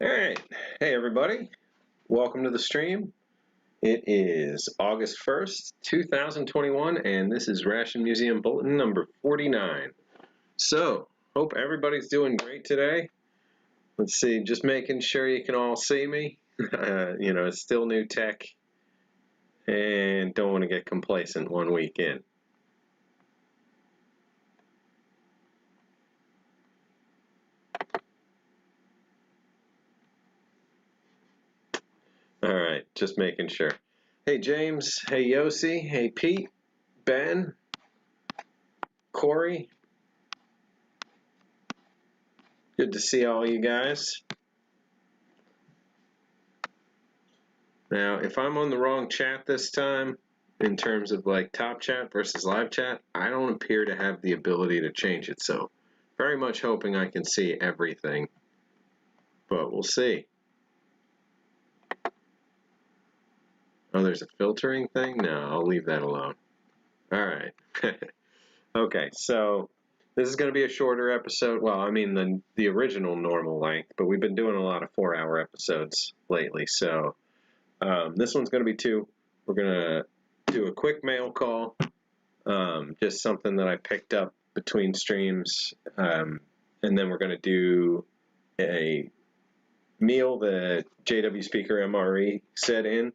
All right. Hey, everybody. Welcome to the stream. It is August 1st, 2021, and this is Ration Museum Bulletin number 49. So, hope everybody's doing great today. Let's see, just making sure you can all see me. It's still new tech, and don't want to get complacent one week in. All right, just making sure. Hey, James. Hey, Yossi. Hey, Pete. Ben. Corey. Good to see all you guys. Now, if I'm on the wrong chat this time, in terms of like top chat versus live chat, I don't appear to have the ability to change it. So, very much hoping I can see everything, but we'll see. Oh, there's a filtering thing? No, I'll leave that alone. All right. Okay, so this is going to be a shorter episode. Well, I mean the original normal length, but we've been doing a lot of 4-hour episodes lately. So this one's going to be 2. We're going to do a quick mail call, just something that I picked up between streams, and then we're going to do a meal that JW Speaker MRE set in.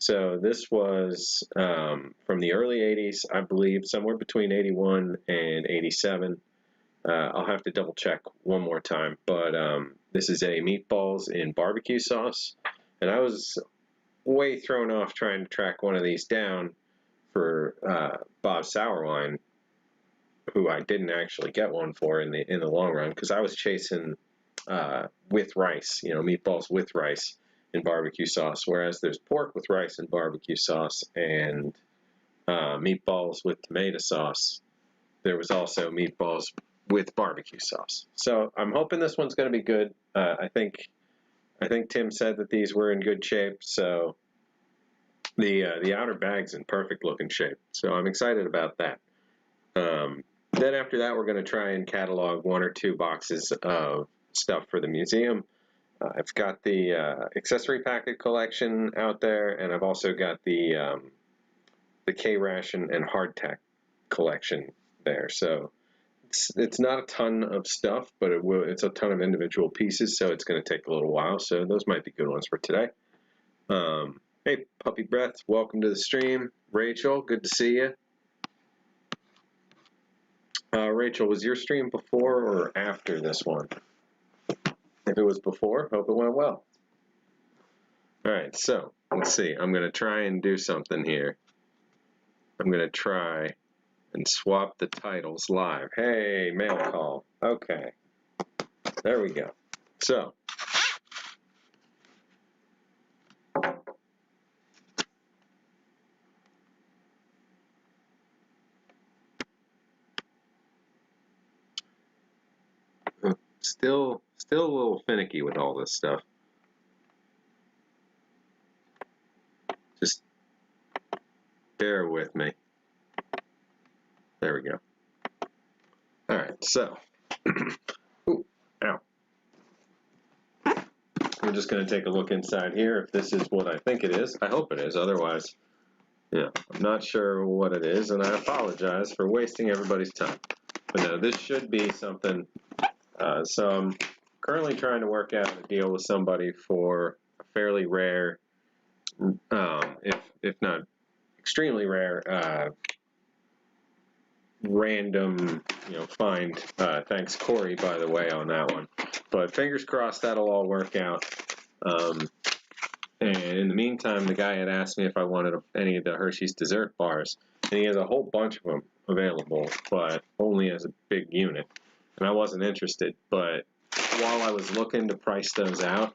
So this was from the early 80s, I believe, somewhere between 81 and 87. I'll have to double check one more time, but this is a meatballs in barbecue sauce, and I was way thrown off trying to track one of these down for Bob Sourwine, who I didn't actually get one for in the long run, because I was chasing with rice, meatballs with rice in barbecue sauce, whereas there's pork with rice and barbecue sauce, and meatballs with tomato sauce. There was also meatballs with barbecue sauce. So I'm hoping this one's going to be good. I think Tim said that these were in good shape, so the outer bag's in perfect looking shape. So I'm excited about that. Then after that, we're going to try and catalog 1 or 2 boxes of stuff for the museum. I've got the accessory packet collection out there, and I've also got the K-Ration and hardtack collection there. So it's not a ton of stuff, but it's a ton of individual pieces, so it's going to take a little while. So those might be good ones for today. Hey, Puppy Breath, welcome to the stream. Rachel, good to see you. Rachel, was your stream before or after this one? If it was before, hope it went well. All right, so let's see. I'm going to try and do something here. I'm going to try and swap the titles live. Hey, mail call. Okay. There we go. So. Still a little finicky with all this stuff. Just bear with me. There we go. All right, so. Ooh, ow. We're just going to take a look inside here if this is what I think it is. I hope it is. Otherwise, I'm not sure what it is, and I apologize for wasting everybody's time. But no, this should be something. So I'm currently trying to work out a deal with somebody for a fairly rare, if not extremely rare, random, find. Thanks, Corey, by the way, on that one. But fingers crossed that'll all work out. And in the meantime, the guy had asked me if I wanted any of the Hershey's dessert bars, and he has a whole bunch of them available, but only as a big unit. And I wasn't interested, but while I was looking to price those out,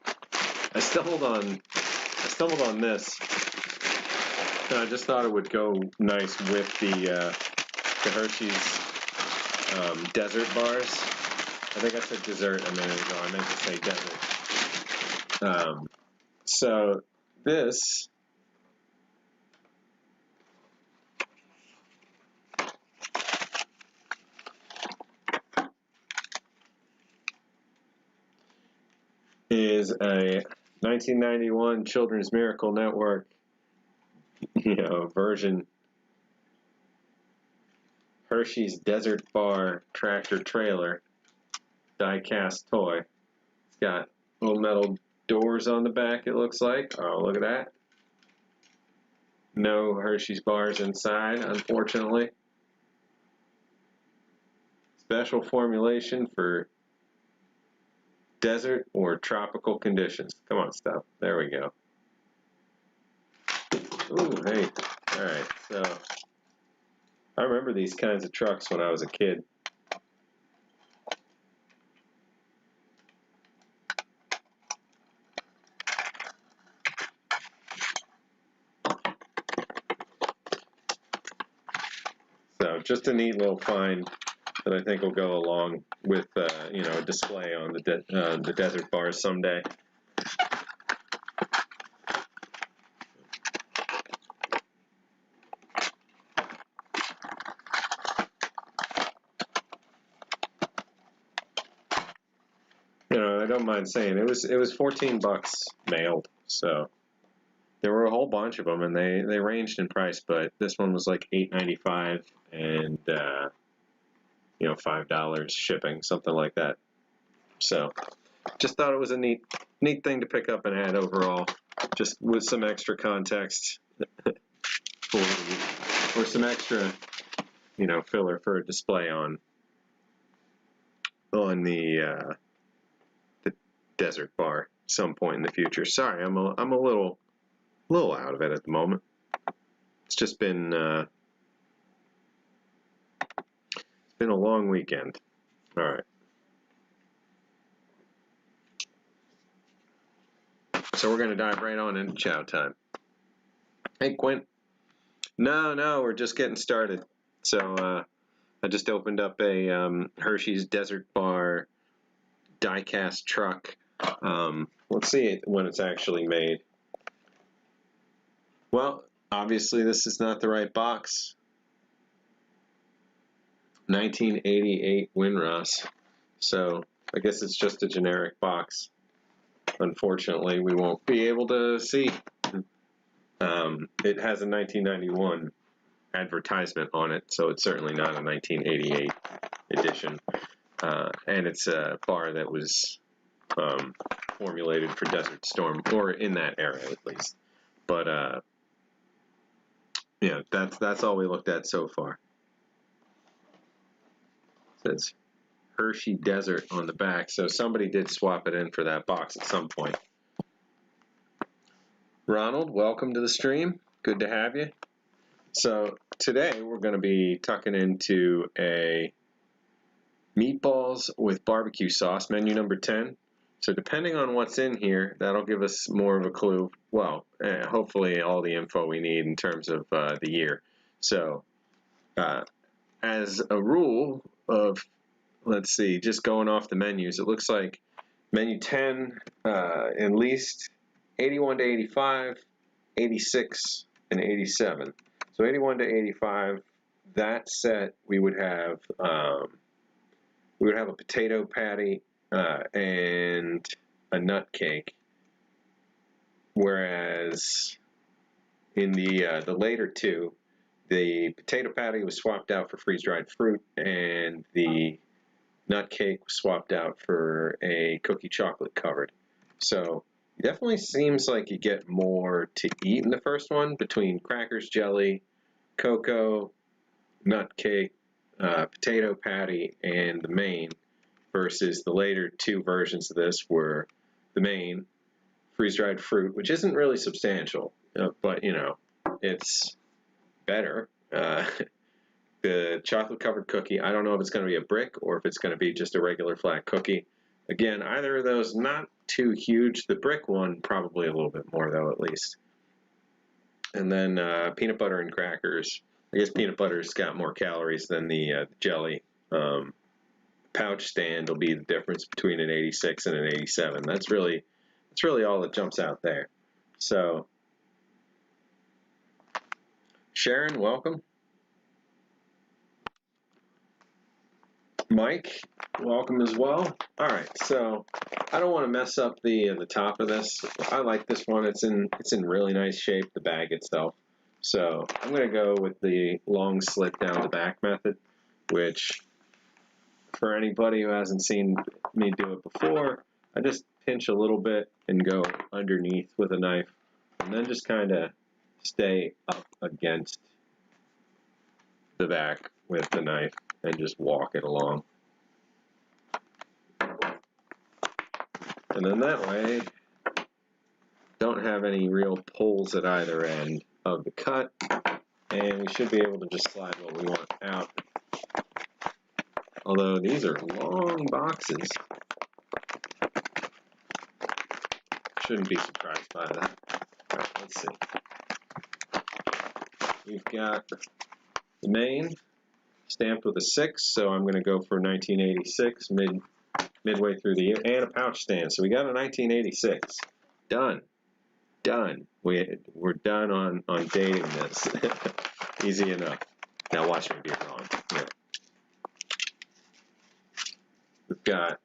I stumbled on this, and I just thought it would go nice with the Hershey's desert bars. I think I said dessert a minute ago. I meant to say desert. So this is a 1991 Children's Miracle Network, version. Hershey's Desert Bar tractor trailer, die-cast toy. It's got little metal doors on the back, it looks like. Oh, look at that. No Hershey's bars inside, unfortunately. Special formulation for desert or tropical conditions. Come on, stuff. There we go. Ooh, hey. Alright, so I remember these kinds of trucks when I was a kid. So just a neat little find that I think will go along with a display on the desert bars someday. I don't mind saying it was 14 bucks mailed, so there were a whole bunch of them, and they ranged in price, but this one was like $8.95 and $5 shipping, something like that. So just thought it was a neat thing to pick up and add overall, just with some extra context or some extra filler for a display on the desert bar some point in the future. Sorry, I'm a little out of it at the moment. It's just been a long weekend. All right. So we're going to dive right on into chow time. Hey, Quint. No, we're just getting started. So I just opened up a Hershey's Desert Bar die-cast truck. Let's see when it's actually made. Well, obviously this is not the right box. 1988 Winross. So I guess it's just a generic box. Unfortunately, we won't be able to see. It has a 1991 advertisement on it, so it's certainly not a 1988 edition. And it's a bar that was formulated for Desert Storm, or in that era at least. But that's all we looked at so far. It says Hershey Desert on the back, so somebody did swap it in for that box at some point. Ronald, welcome to the stream. Good to have you. So today we're going to be tucking into a meatballs with barbecue sauce, menu number 10. So depending on what's in here, that'll give us more of a clue. Well, hopefully all the info we need in terms of the year. So as a rule of, let's see, just going off the menus, it looks like menu 10, at least 81 to 85, 86, and 87. So 81 to 85, that set we would have a potato patty and a nut cake, whereas in the later two, the potato patty was swapped out for freeze-dried fruit, and the nut cake was swapped out for a cookie chocolate covered. So it definitely seems like you get more to eat in the first one between crackers, jelly, cocoa, nut cake, potato patty, and the main, versus the later two versions of this were the main, freeze-dried fruit, which isn't really substantial, but it's better. The chocolate-covered cookie, I don't know if it's going to be a brick or if it's going to be just a regular flat cookie. Again, either of those, not too huge. The brick one, probably a little bit more, though, at least. And then peanut butter and crackers. I guess peanut butter's got more calories than the jelly. Pouch stand will be the difference between an 86 and an 87. That's really all that jumps out there. So, Sharon, welcome. Mike, welcome as well. All right, so I don't want to mess up the top of this. I like this one. It's in really nice shape, the bag itself. So I'm going to go with the long slit down the back method, which for anybody who hasn't seen me do it before, I just pinch a little bit and go underneath with a knife, and then just kind of stay up against the back with the knife and just walk it along. And then that way, don't have any real pulls at either end of the cut, and we should be able to just slide what we want out. Although these are long boxes, shouldn't be surprised by that. All right, let's see. We've got the main stamped with a 6, so I'm going to go for 1986 midway through the year, and a pouch stand. So we got a 1986. Done. We're done on dating this. Easy enough. Now watch me be wrong. Yeah. We've got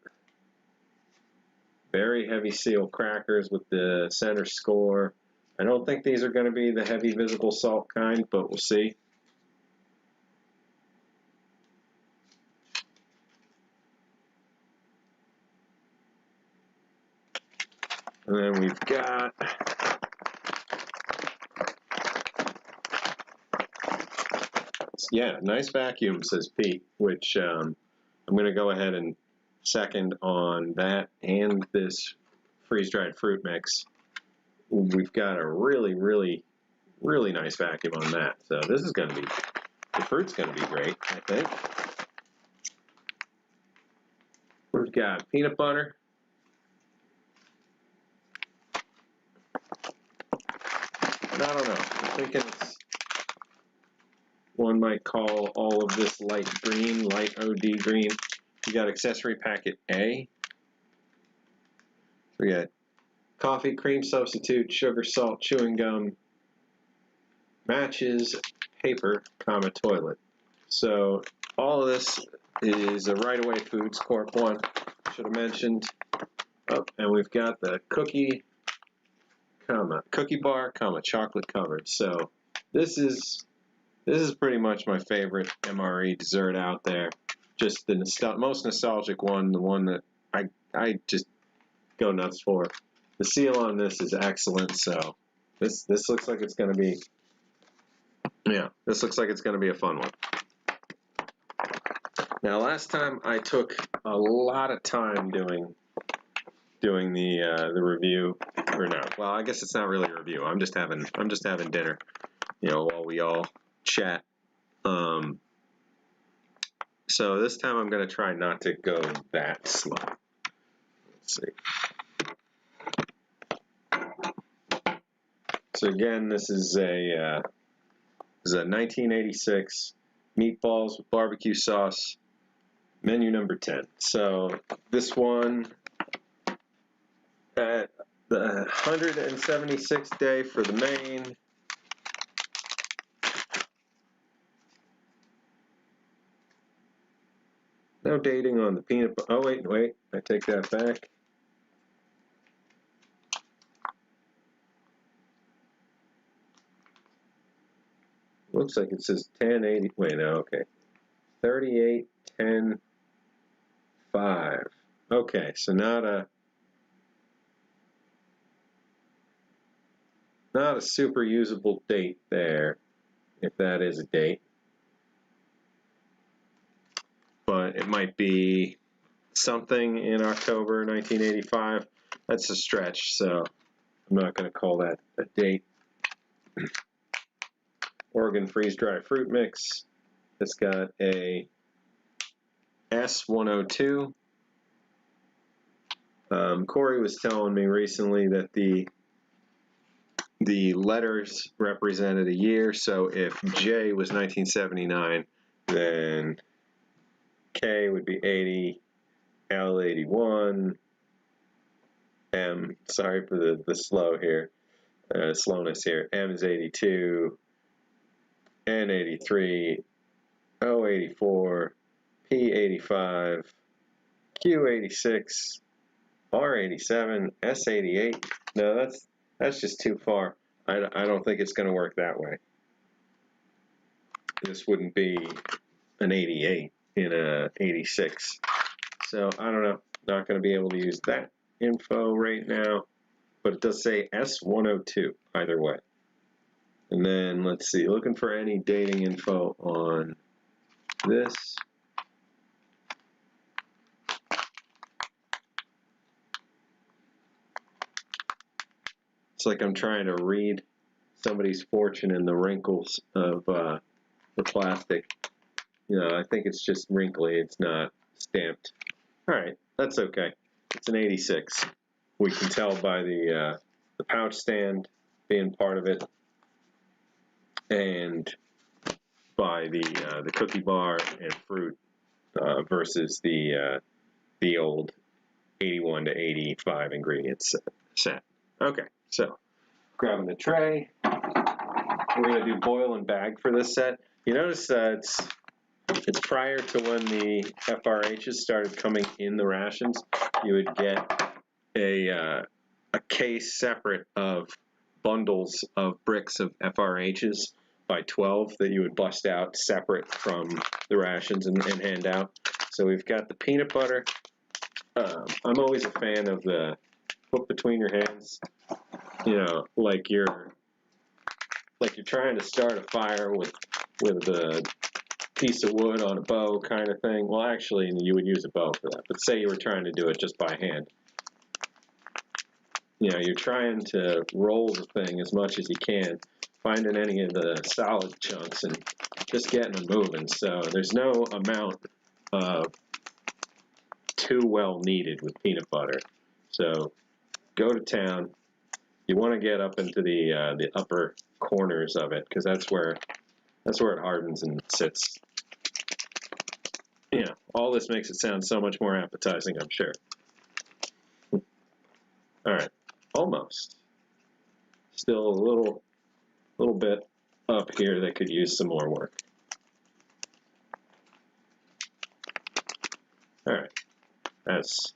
very heavy seal crackers with the center score. I don't think these are going to be the heavy visible salt kind, but we'll see. And then we've got nice vacuum, says Pete, which I'm going to go ahead and second on that and this freeze-dried fruit mix. We've got a really, really, really nice vacuum on that. So this is going to be, the fruit's going to be great, I think. We've got peanut butter. And I don't know, I'm thinking it's, one might call all of this light green, light OD green. You got accessory packet A. We got coffee, cream substitute, sugar, salt, chewing gum, matches, paper, comma, toilet. So all of this is a Right Away Foods Corp one. Should have mentioned. Oh, and we've got the cookie bar, chocolate covered. So this is pretty much my favorite MRE dessert out there. Just the most nostalgic one, the one that I just go nuts for. The seal on this is excellent, so this looks like it's going to be, this looks like it's going to be a fun one. Now, last time I took a lot of time doing the review, or no, well, I guess it's not really a review. I'm just having dinner, while we all chat. So this time I'm going to try not to go that slow. Let's see. So again, this is a 1986 meatballs with barbecue sauce, menu number 10. So this one at the 176th day for the main. No dating on the peanut butter. Oh, wait, I take that back. Looks like it says 1080. Wait, no, okay. 38, 10, 5. Okay, so not a super usable date there, if that is a date. But it might be something in October 1985. That's a stretch, so I'm not going to call that a date. Oregon freeze-dried fruit mix. It's got a S102. Corey was telling me recently that the letters represented a year, so if J was 1979, then K would be 80, L 81, M, sorry for the slowness here, M is 82, N 83, O 84, P 85, Q 86, R87, S88. No, that's just too far. I don't think it's going to work that way. This wouldn't be an 88 in a 86. So I don't know. Not going to be able to use that info right now. But it does say S102 either way. And then let's see, looking for any dating info on this. It's like I'm trying to read somebody's fortune in the wrinkles of the plastic. You know, I think it's just wrinkly. It's not stamped. All right, that's okay. It's an 86. We can tell by the pouch stand being part of it, and by the cookie bar and fruit versus the old 81 to 85 ingredients set. Okay, so grabbing the tray. We're going to do boil and bag for this set. You notice it's prior to when the FRHs started coming in the rations. You would get a case separate of bundles of bricks of FRHs by 12 that you would bust out separate from the rations and hand out. So we've got the peanut butter. I'm always a fan of the put between your hands, you know, like you're trying to start a fire with a piece of wood on a bow kind of thing. Well, actually, you would use a bow for that. But say you were trying to do it just by hand. You know, you're trying to roll the thing as much as you can, finding any of the solid chunks and just getting them moving. So there's no amount of too well needed with peanut butter. So go to town. You want to get up into the upper corners of it because that's where it hardens and sits. You know, all this makes it sound so much more appetizing, I'm sure. All right, almost. Still a little bit up here that could use some more work. All right, that's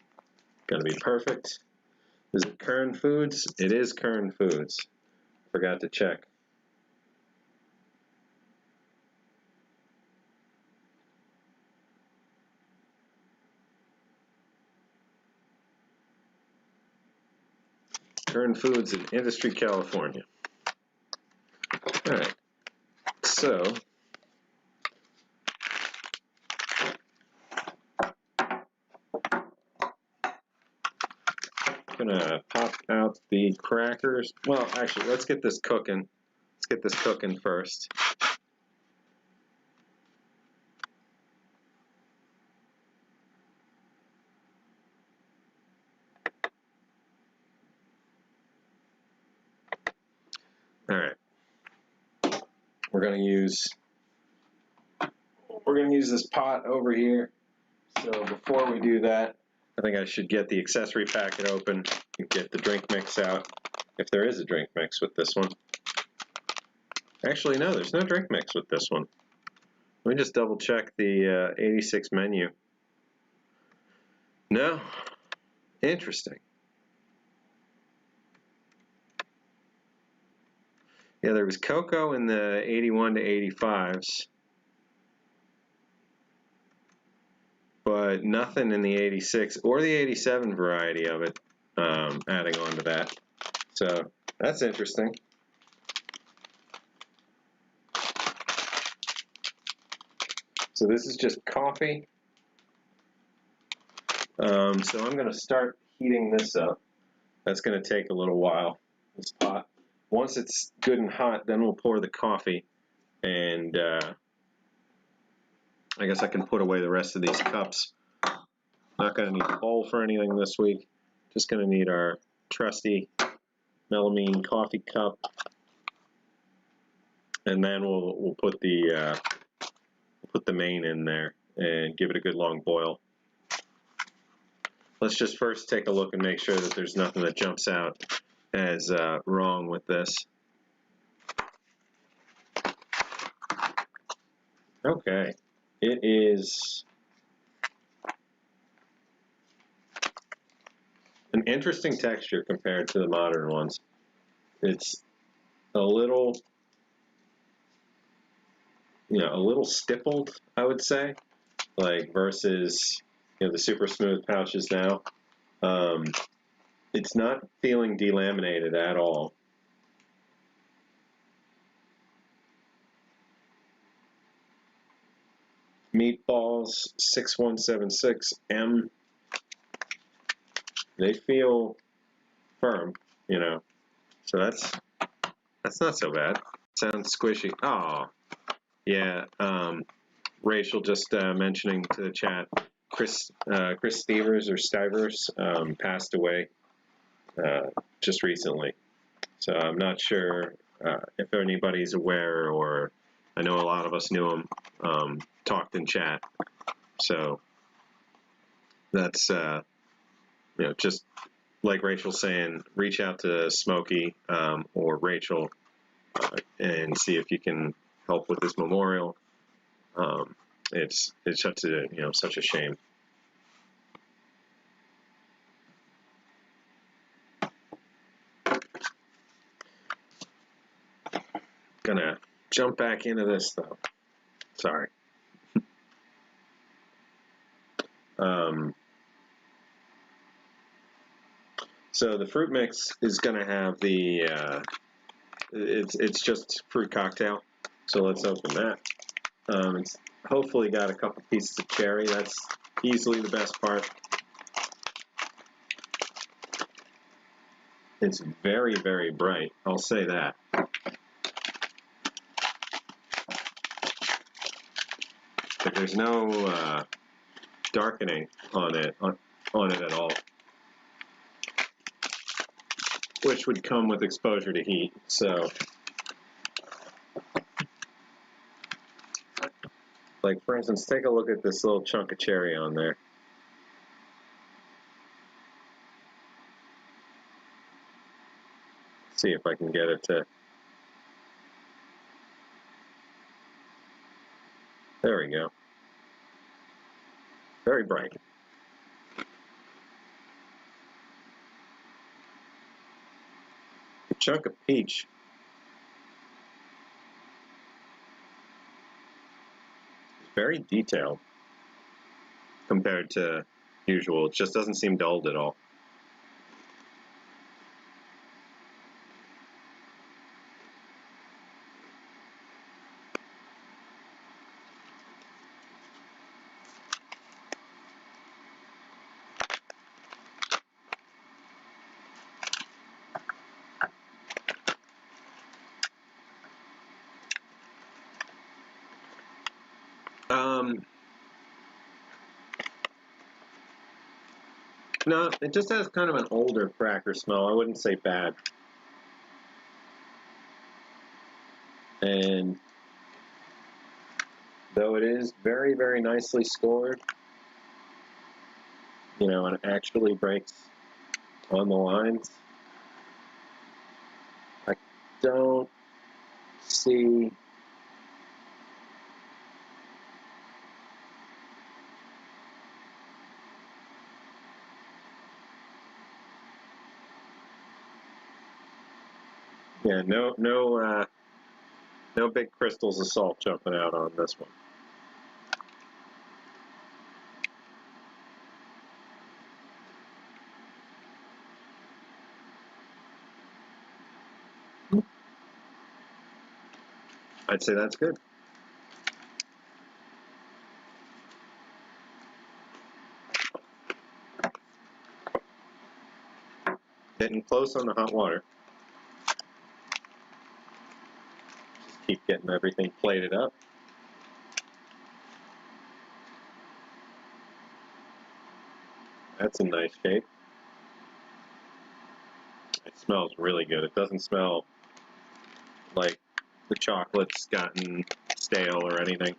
gonna be perfect. Is it Kern Foods? It is Kern Foods. Forgot to check. Kern Foods in Industry, California. All right, so gonna pop out the crackers. Well, actually, let's get this cooking. Let's get this cooking first. All right. We're gonna use this pot over here. So before we do that, I think I should get the accessory packet open and get the drink mix out, if there is a drink mix with this one. Actually, no, there's no drink mix with this one. Let me just double check the 86 menu. No. Interesting. Yeah, there was cocoa in the 81 to 85s, but nothing in the 86 or the 87 variety of it adding on to that. So that's interesting. So this is just coffee. So I'm going to start heating this up. That's going to take a little while, this pot. Once it's good and hot, then we'll pour the coffee, and I guess I can put away the rest of these cups. Not going to need a bowl for anything this week. Just going to need our trusty melamine coffee cup, and then we'll put the main in there and give it a good long boil. Let's just first take a look and make sure that there's nothing that jumps out as wrong with this. Okay, it is interesting texture compared to the modern ones. It's a little, a little stippled, I would say, like versus the super smooth pouches now. It's not feeling delaminated at all. Meatballs 6176M. They feel firm, so that's not so bad. Sounds squishy. Oh, yeah. Rachel just mentioning to the chat, Chris Stivers passed away just recently. So I'm not sure if anybody's aware, or I know a lot of us knew him, talked in chat. So that's, just like Rachel's saying, reach out to Smokey or Rachel and see if you can help with this memorial. It's such a shame. Gonna jump back into this though. Sorry. So the fruit mix is gonna have the it's just fruit cocktail. So let's open that. It's hopefully got a couple pieces of cherry. That's easily the best part. It's very, very bright. I'll say that. But there's no darkening on it at all, which would come with exposure to heat. So, like for instance, take a look at this little chunk of cherry on there. See if I can get it to. There we go. Very bright. A chunk of peach. It's very detailed compared to usual. It just doesn't seem dulled at all. No, it just has kind of an older cracker smell. I wouldn't say bad. And though it is very, very nicely scored, and actually breaks on the lines, I don't see no big crystals of salt jumping out on this one. I'd say that's good. Getting close on the hot water. Just keep getting everything plated up. That's a nice shape. It smells really good. It doesn't smell like the chocolate's gotten stale or anything.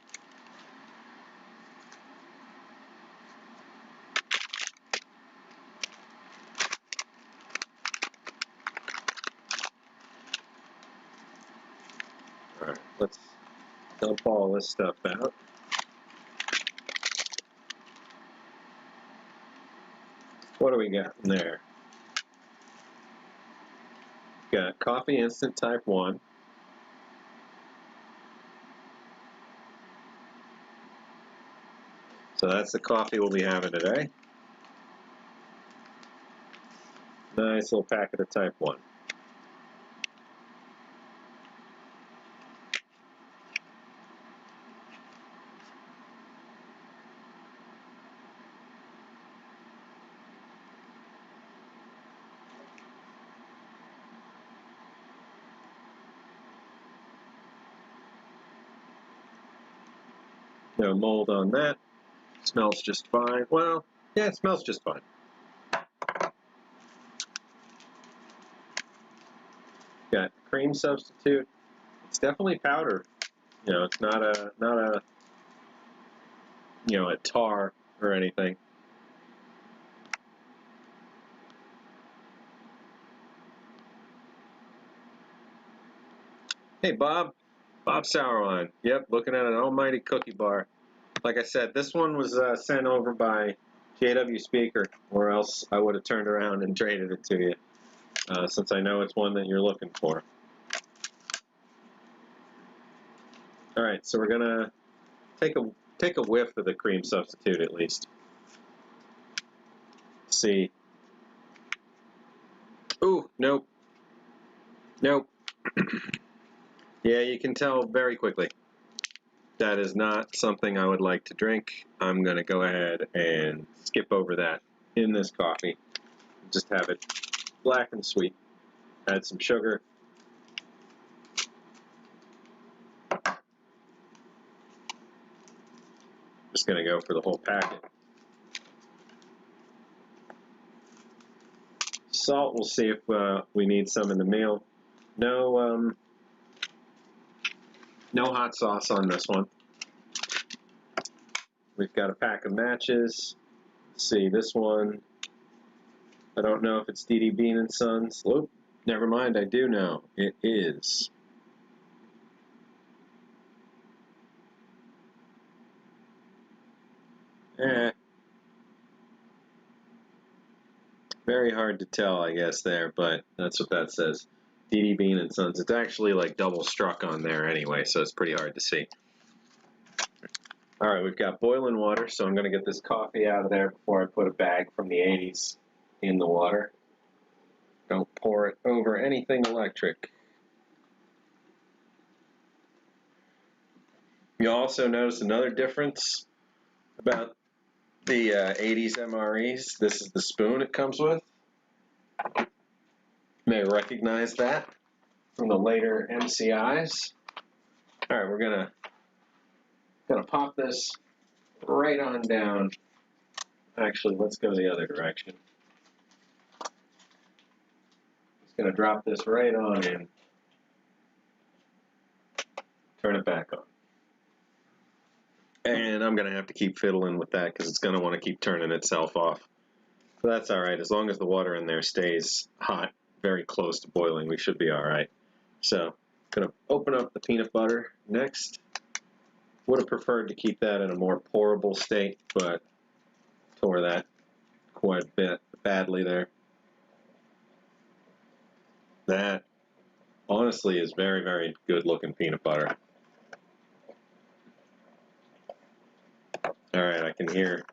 All right, let's dump all this stuff out. What do we got in there? got coffee instant type 1. So that's the coffee we'll be having today. Nice little packet of type 1. No mold on that. Smells just fine. Well, yeah, it smells just fine. Got cream substitute. It's definitely powder. You know, it's not a a tar or anything. Hey, Bob Sauerline. Yep, looking at an almighty cookie bar. Like I said, this one was sent over by JW Speaker, or else I would have turned around and traded it to you, since I know it's one that you're looking for. All right, so we're gonna take a whiff of the cream substitute at least. See. Ooh, nope. Nope. Yeah, you can tell very quickly. That is not something I would like to drink. I'm going to go ahead and skip over that in this coffee. Just have it black and sweet. Add some sugar. Just going to go for the whole packet. Salt, we'll see if we need some in the meal. No hot sauce on this one. We've got a pack of matches. Let's see, this one, I don't know if it's D.D. Bean and Sons. Oop, never mind, I do know. It is. Very hard to tell, I guess, there, but that's what that says. D.D. Bean and Sons. It's actually like double struck on there anyway, so it's pretty hard to see. All right, we've got boiling water, so I'm going to get this coffee out of there before I put a bag from the 80s in the water. Don't pour it over anything electric. You'll also notice another difference about the 80s MREs. This is the spoon it comes with. You may recognize that from the later MCIs. All right, we're gonna pop this right on down. Actually, let's go the other direction. Just gonna drop this right on in. Turn it back on. And I'm gonna have to keep fiddling with that because it's gonna want to keep turning itself off. But that's all right, as long as the water in there stays hot, very close to boiling, we should be all right. So, gonna open up the peanut butter next. Would have preferred to keep that in a more pourable state, but tore that quite a bit badly there. That honestly is very, very good looking peanut butter. All right, I can hear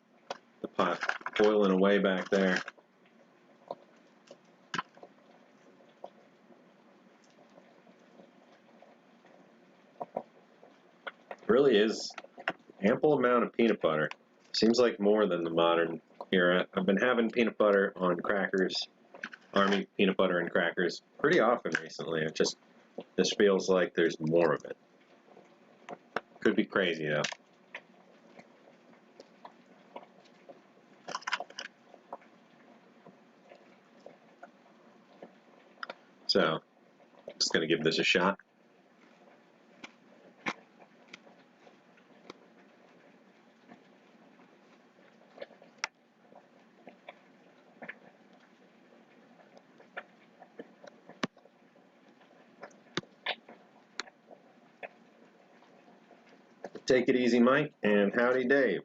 the pot boiling away back there. It really is ample amount of peanut butter. Seems like more than the modern era. I've been having peanut butter on crackers, Army peanut butter and crackers, pretty often recently. It just feels like there's more of it. Could be crazy though. So, just gonna give this a shot. Take it easy, Mike, and howdy, Dave.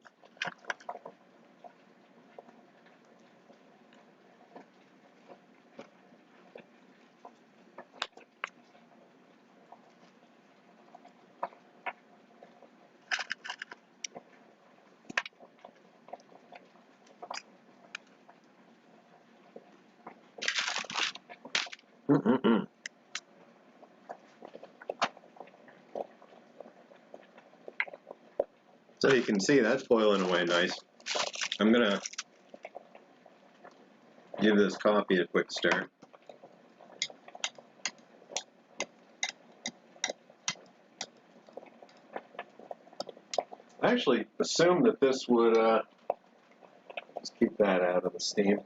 So you can see that's boiling away nice. I'm gonna give this coffee a quick stir. I actually assumed that this would, just keep that out of the steam.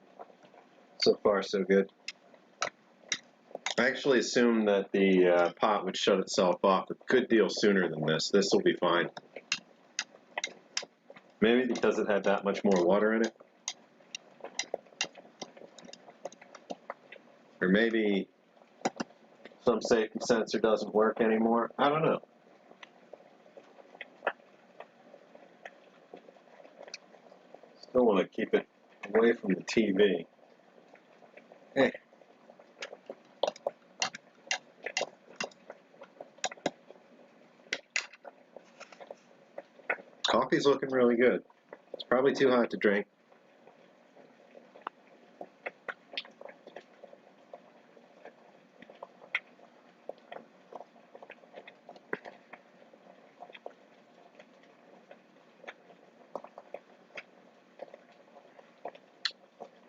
So far, so good. I actually assumed that the pot would shut itself off a good deal sooner than this. This will be fine. Maybe because it had that much more water in it. Or maybe some safety sensor doesn't work anymore. I don't know. Still want to keep it away from the TV. Hey. Coffee's looking really good. It's probably too hot to drink.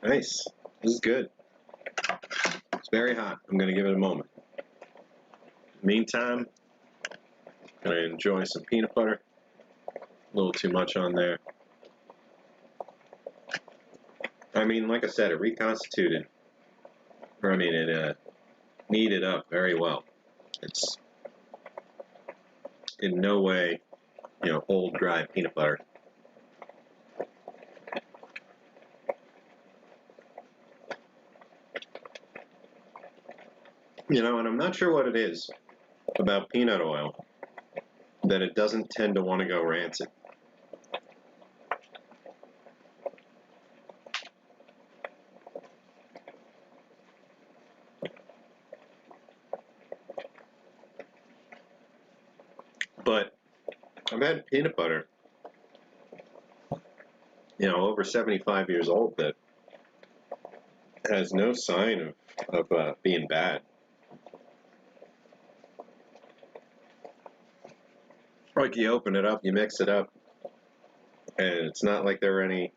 Nice. This is good. It's very hot. I'm going to give it a moment. Meantime, I'm going to enjoy some peanut butter. A little too much on there. I mean, like I said, it reconstituted. Or, I mean, it kneaded up very well. It's in no way, old dry peanut butter. And I'm not sure what it is about peanut oil that it doesn't tend to want to go rancid. But I've had peanut butter, over 75 years old that has no sign of being bad. Like you open it up, you mix it up, and it's not like there are any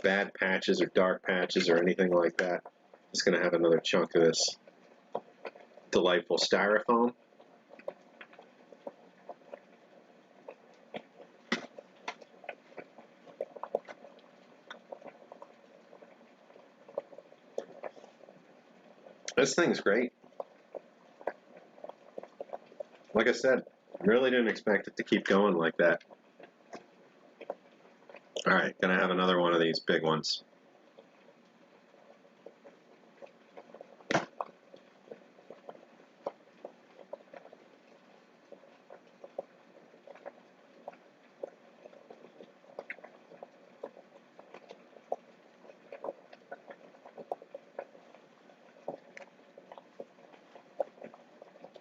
bad patches or dark patches or anything like that. Just going to have another chunk of this delightful styrofoam. This thing's great. Like I said, really didn't expect it to keep going like that. Alright, gonna have another one of these big ones.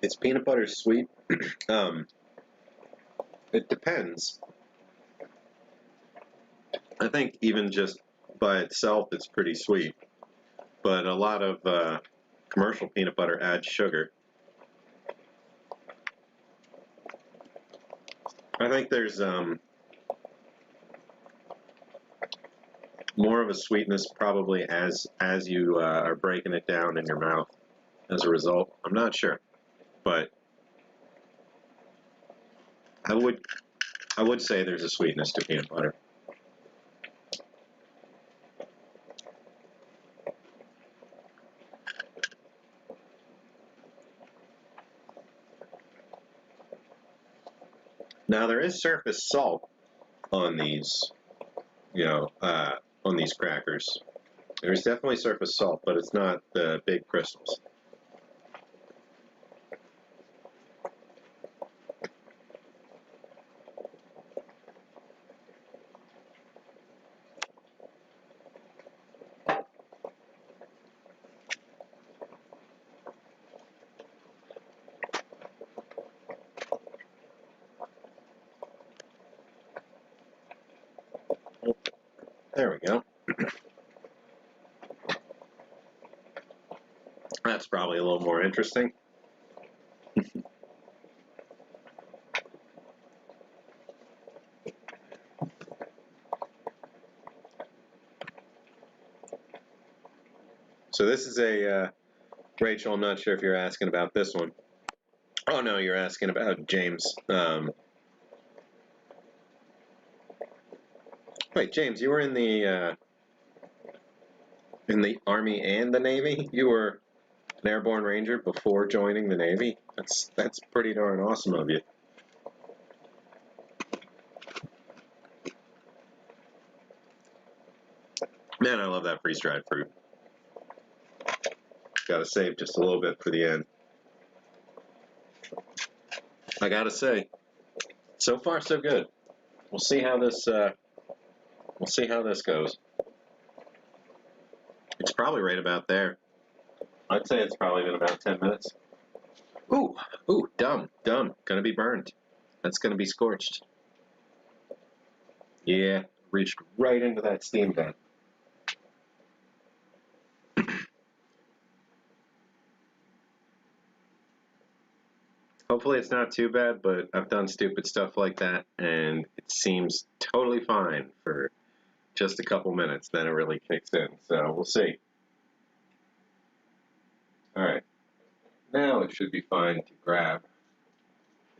It's peanut butter sweet. It depends. I think even just by itself it's pretty sweet, but a lot of commercial peanut butter adds sugar. I think there's more of a sweetness probably as you are breaking it down in your mouth as a result. I'm not sure, but I would say there's a sweetness to peanut butter. Now there is surface salt on these, on these crackers. There's definitely surface salt, but it's not the big crystals. There we go. That's probably a little more interesting. So this is a, Rachel, I'm not sure if you're asking about this one. Oh, no, you're asking about James. Wait, James, you were in the Army and the Navy? You were an airborne ranger before joining the Navy? That's pretty darn awesome of you. Man, I love that freeze-dried fruit. Gotta save just a little bit for the end. I gotta say, so far so good. We'll see how this goes. It's probably right about there. I'd say it's probably been about 10 minutes. Ooh, dumb. Gonna be burned. That's gonna be scorched. Yeah, reached right into that steam vent. Hopefully it's not too bad, but I've done stupid stuff like that, and it seems totally fine for just a couple minutes. Then it really kicks in, so we'll see. All right, now it should be fine to grab.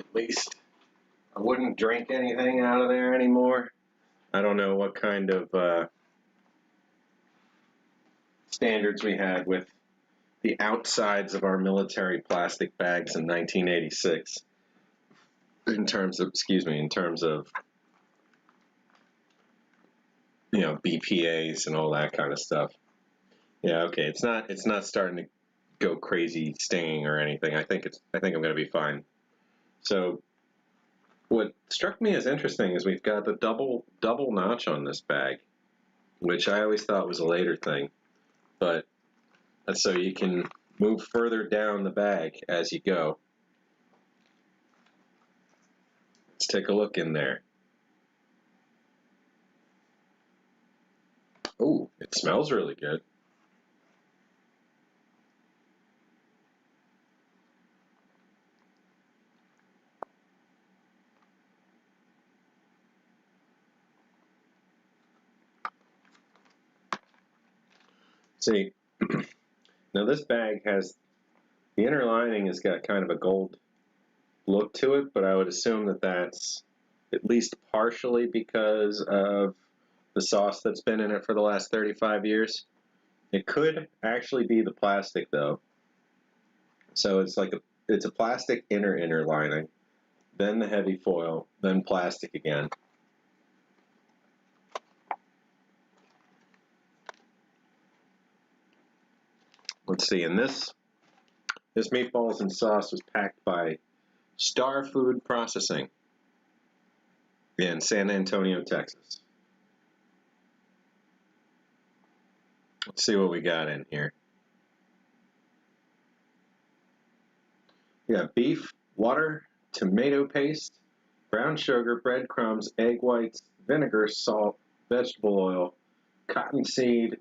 At least I wouldn't drink anything out of there anymore. I don't know what kind of standards we had with the outsides of our military plastic bags in 1986 in terms of, you know, BPAs and all that kind of stuff. Yeah, okay, it's not starting to go crazy stinging or anything. I think I'm going to be fine. So what struck me as interesting is we've got the double notch on this bag, which I always thought was a later thing, but that's so you can move further down the bag as you go. Let's take a look in there. Oh, it smells really good. See, now this bag has, the inner lining has got kind of a gold look to it, but I would assume that that's at least partially because of the sauce that's been in it for the last 35 years. It could actually be the plastic though. So it's a plastic inner lining, then the heavy foil, then plastic again. Let's see, and this meatballs and sauce was packed by Star Food Processing in San Antonio, Texas. Let's see what we got in here. We got beef, water, tomato paste, brown sugar, breadcrumbs, egg whites, vinegar, salt, vegetable oil, cottonseed,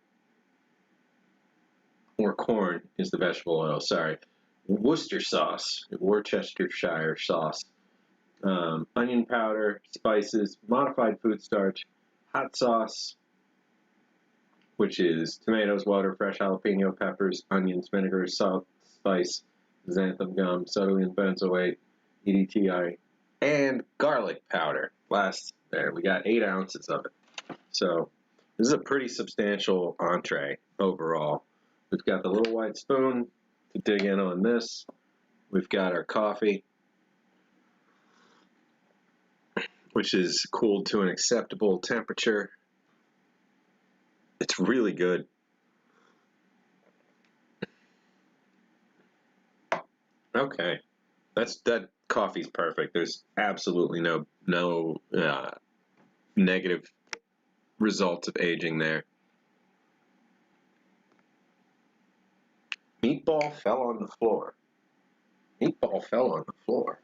or corn is the vegetable oil, sorry. Worcestershire sauce, onion powder, spices, modified food starch, hot sauce, which is tomatoes, water, fresh jalapeno peppers, onions, vinegar, salt, spice, xanthan gum, sodium benzoate, EDTA, and garlic powder. There, we got 8 ounces of it. So this is a pretty substantial entree overall. We've got the little white spoon to dig in on this. We've got our coffee, which is cooled to an acceptable temperature. It's really good. Okay, that coffee's perfect. There's absolutely no negative results of aging there. Meatball fell on the floor. Meatball fell on the floor.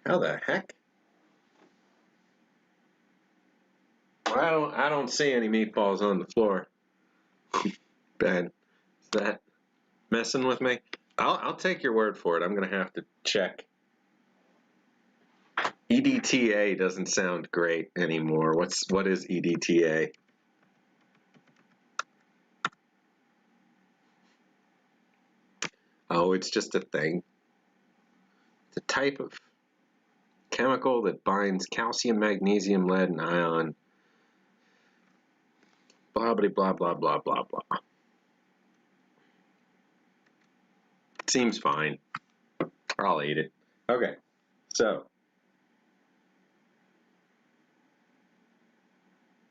How the heck? I don't see any meatballs on the floor. Ben, is that messing with me? I'll take your word for it. I'm gonna have to check. EDTA doesn't sound great anymore. What is EDTA? Oh, it's just a thing. It's a type of chemical that binds calcium, magnesium, lead, and ion. Blah, blah, blah, blah, blah, blah, blah. Seems fine. I'll eat it. Okay, so.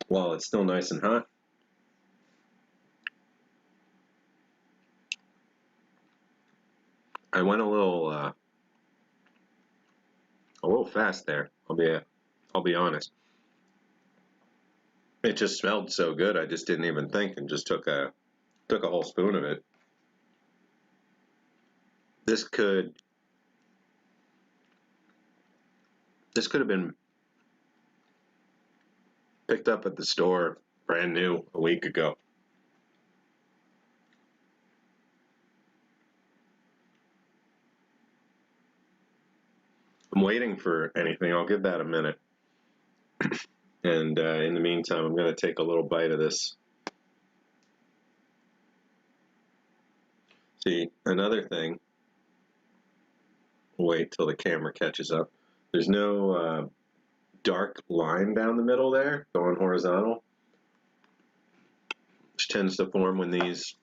While it's still nice and hot, I went a little fast there. I'll be honest. It just smelled so good, I just didn't even think and just took a whole spoon of it. This could have been picked up at the store brand new a week ago. I'm waiting for anything. I'll give that a minute. And in the meantime, I'm going to take a little bite of this. See, another thing, wait till the camera catches up. There's no dark line down the middle there, going horizontal, which tends to form when these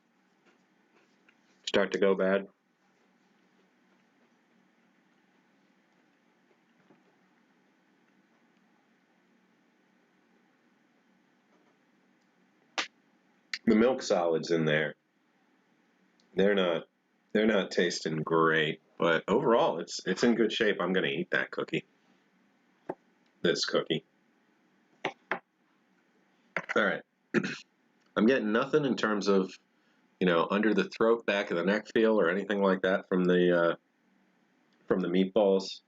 start to go bad. The milk solids in there, they're not tasting great, but overall it's in good shape. I'm going to eat that cookie. This cookie. All right. I'm getting nothing in terms of, under the throat, back of the neck feel or anything like that from the meatballs.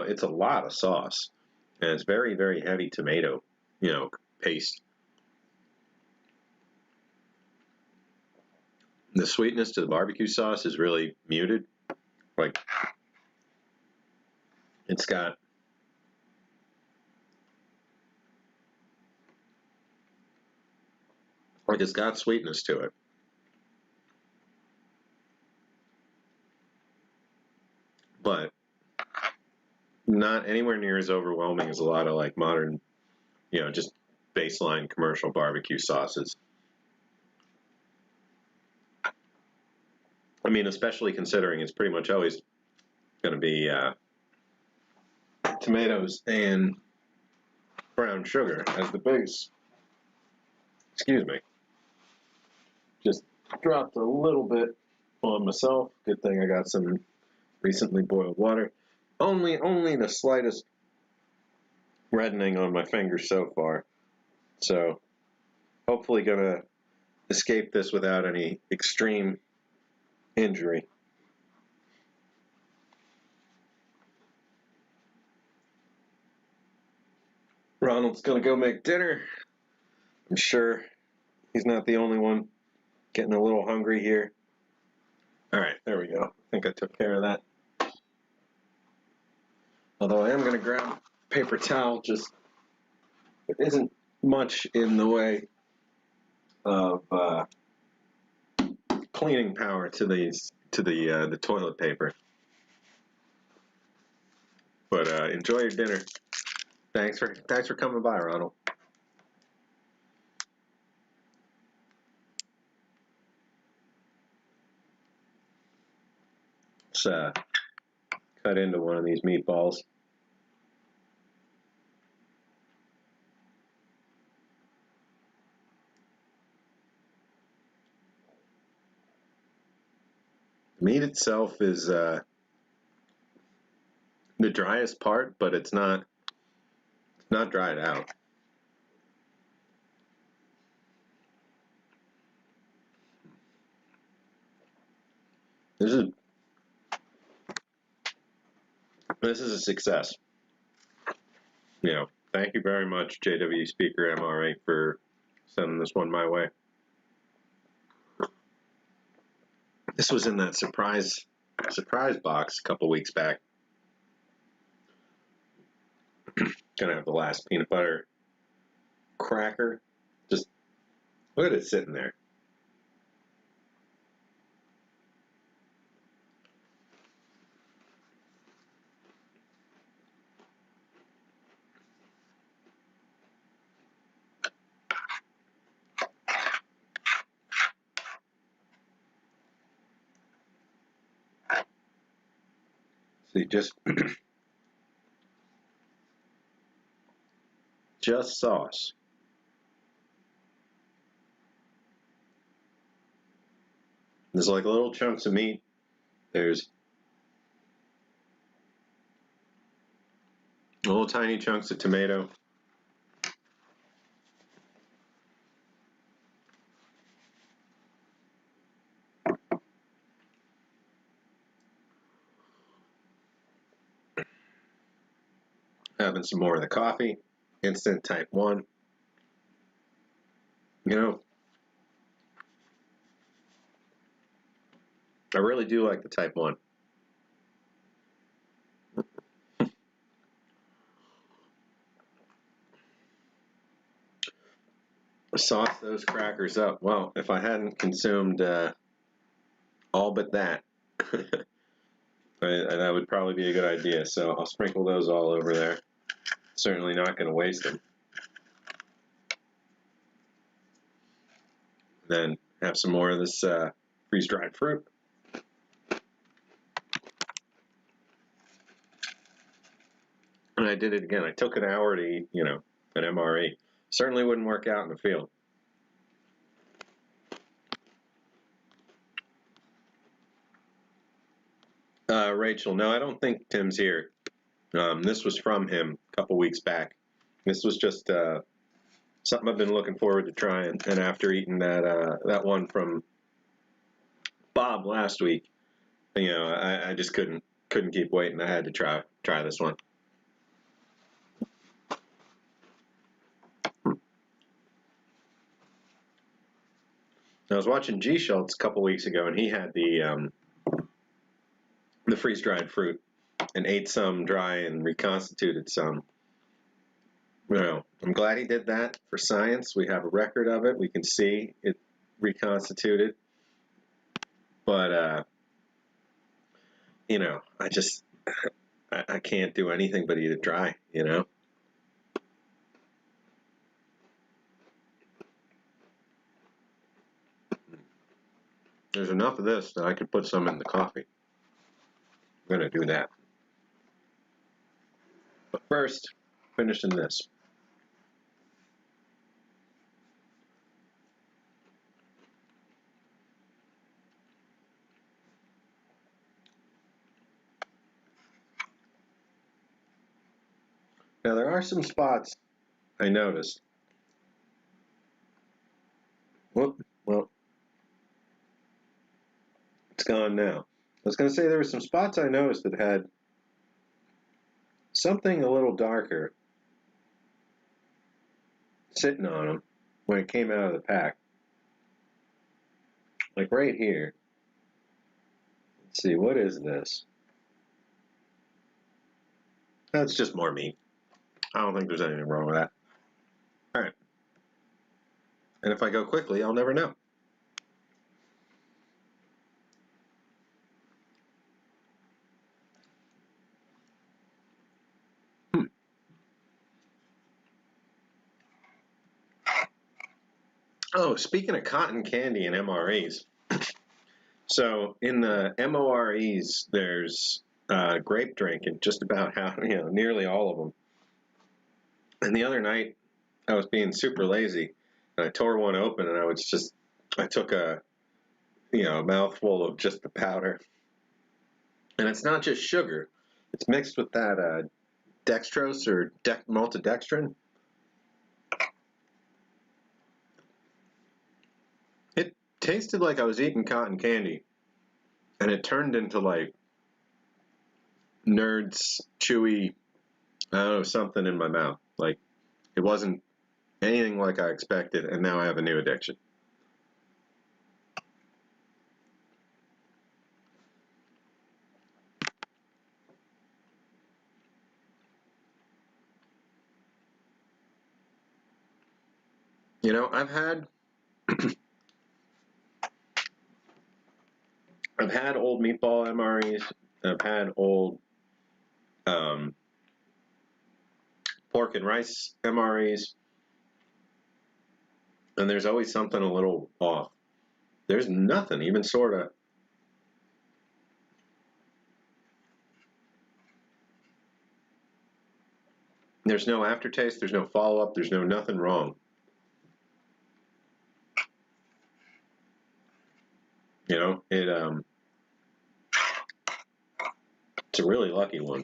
It's a lot of sauce, and it's very, very heavy tomato, paste. The sweetness to the barbecue sauce is really muted. Like, it's got sweetness to it. But not anywhere near as overwhelming as a lot of like modern, just baseline commercial barbecue sauces. I mean, especially considering it's pretty much always going to be tomatoes and brown sugar as the base. Excuse me. Just dropped a little bit on myself. Good thing I got some recently boiled water. Only the slightest reddening on my fingers so far. So hopefully gonna escape this without any extreme injury. Ronald's gonna go make dinner. I'm sure he's not the only one getting a little hungry here. All right, there we go. I think I took care of that. Although I am gonna grab paper towel, just there isn't much in the way of cleaning power to the toilet paper. But enjoy your dinner. Thanks for coming by, Ronald. Let's cut into one of these meatballs. The meat itself is the driest part, but it's not dried out. This is a success. Thank you very much, JW Speaker MRE, for sending this one my way. This was in that surprise box a couple weeks back. Gonna have the last peanut butter cracker. Just look at it sitting there. See, just sauce. There's like little chunks of meat. There's little tiny chunks of tomato. Having some more of the coffee. Instant type 1. You know, I really do like the type 1. Sauce those crackers up. Well, if I hadn't consumed all but that, that would probably be a good idea. So I'll sprinkle those all over there. Certainly not going to waste them. Then have some more of this freeze-dried fruit. And I did it again. I took an hour to eat, an MRE. Certainly wouldn't work out in the field. Rachel, no, I don't think Tim's here. This was from him a couple weeks back. This was just something I've been looking forward to trying. And after eating that one from Bob last week, I just couldn't keep waiting. I had to try this one. I was watching G Schultz a couple weeks ago, and he had the freeze-dried fruit and ate some dry and reconstituted some. I'm glad he did that for science. We have a record of it. We can see it reconstituted. But, I can't do anything but eat it dry, There's enough of this that I could put some in the coffee. I'm going to do that. But first, finishing this. Now, there are some spots I noticed. Well, it's gone now. I was going to say there were some spots I noticed that had something a little darker sitting on them when it came out of the pack. Like right here. Let's see, what is this? That's just more meat. I don't think there's anything wrong with that. All right. And if I go quickly, I'll never know. Oh, speaking of cotton candy and MREs, so in the MOREs, there's grape drink in just about nearly all of them. And the other night, I was being super lazy, and I tore one open, and I took a mouthful of just the powder. And it's not just sugar; it's mixed with that dextrose or maltodextrin. It tasted like I was eating cotton candy, and it turned into like Nerds chewy, I don't know, something in my mouth. Like it wasn't anything like I expected, and now I have a new addiction. You know, I've had old meatball MREs. I've had old pork and rice MREs, and there's always something a little off. There's nothing, even sort of. There's no aftertaste. There's no follow-up. There's no nothing wrong. You know, it's a really lucky one.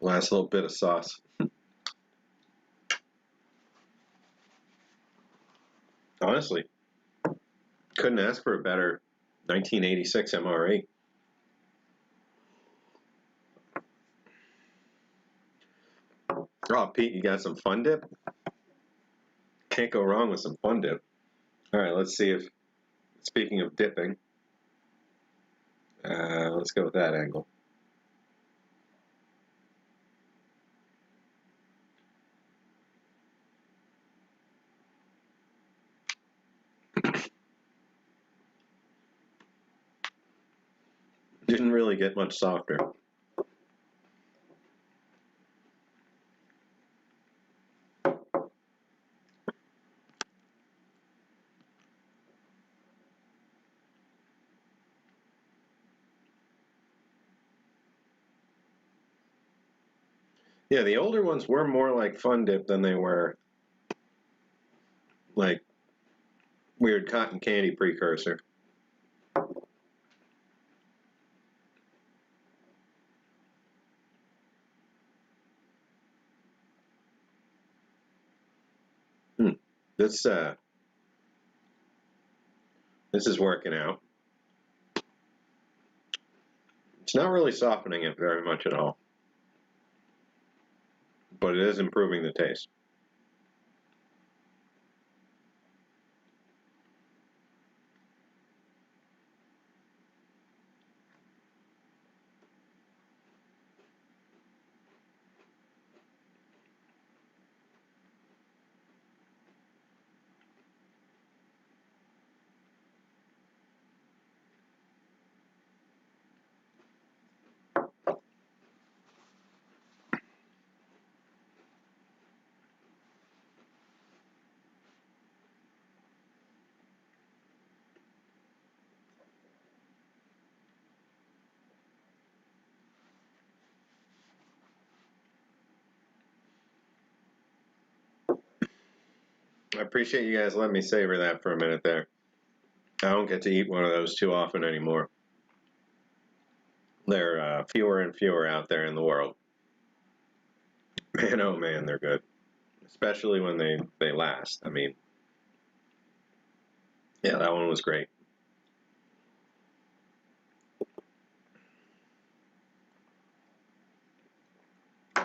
Last little bit of sauce. Honestly, couldn't ask for a better 1986 MRE. Oh, Pete, you got some Fun Dip? Can't go wrong with some Fun Dip. All right, let's see if, speaking of dipping, let's go with that angle. Didn't really get much softer. Yeah, the older ones were more like Fun Dip than they were like weird cotton candy precursor. This is working out. It's not really softening it very much at all, but it is improving the taste. I appreciate you guys letting me savor that for a minute there. I don't get to eat one of those too often anymore. There are fewer and fewer out there in the world. Man, oh man, they're good. Especially when they last. I mean, yeah, that one was great.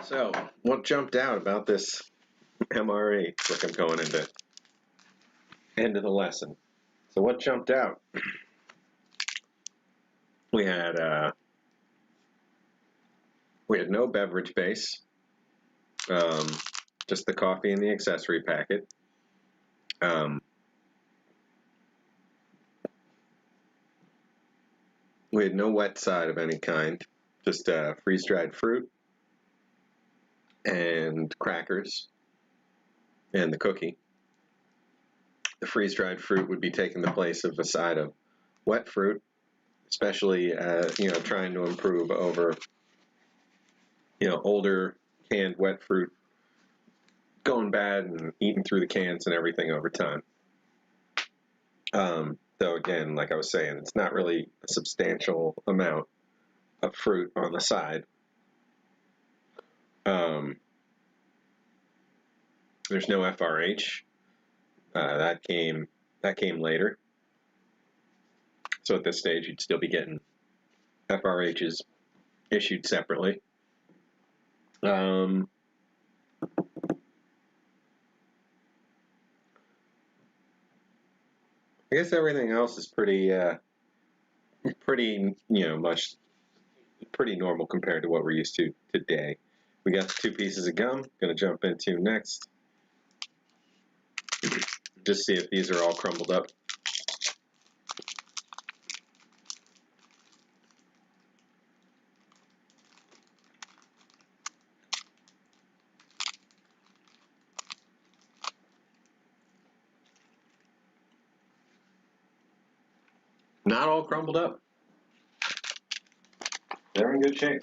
So, what jumped out about this MRE? Look, I'm going into the lesson. So, what jumped out? We had no beverage base, just the coffee and the accessory packet. We had no wet side of any kind, just freeze-dried fruit and crackers and the cookie. The freeze-dried fruit would be taking the place of a side of wet fruit, especially trying to improve over older canned wet fruit going bad and eating through the cans and everything over time. Though again, like I was saying, it's not really a substantial amount of fruit on the side. There's no FRH. That came later. So at this stage, you'd still be getting FRHs issued separately. I guess everything else is pretty pretty normal compared to what we're used to today. We got the 2 pieces of gum. Going to jump into next. Just see if these are all crumbled up. Not all crumbled up. They're in good shape.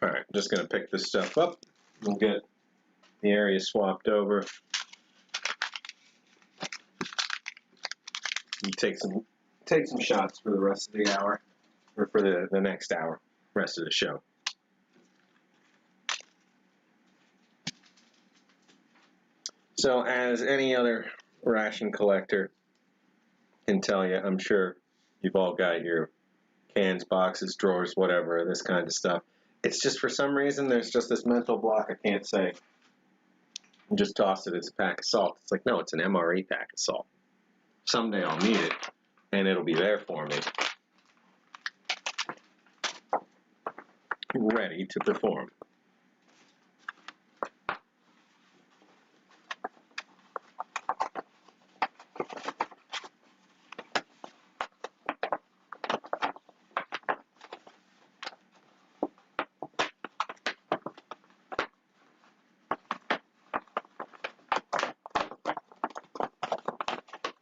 Alright, I'm just going to pick this stuff up. We'll get the area swapped over. You take some shots for the rest of the hour, or for the next hour, rest of the show. So as any other ration collector can tell you, I'm sure you've all got your cans, boxes, drawers, whatever, this kind of stuff. It's just for some reason there's just this mental block. I can't say, just toss it as a pack of salt. It's like, no, it's an MRE pack of salt. Someday I'll need it, and it'll be there for me, ready to perform.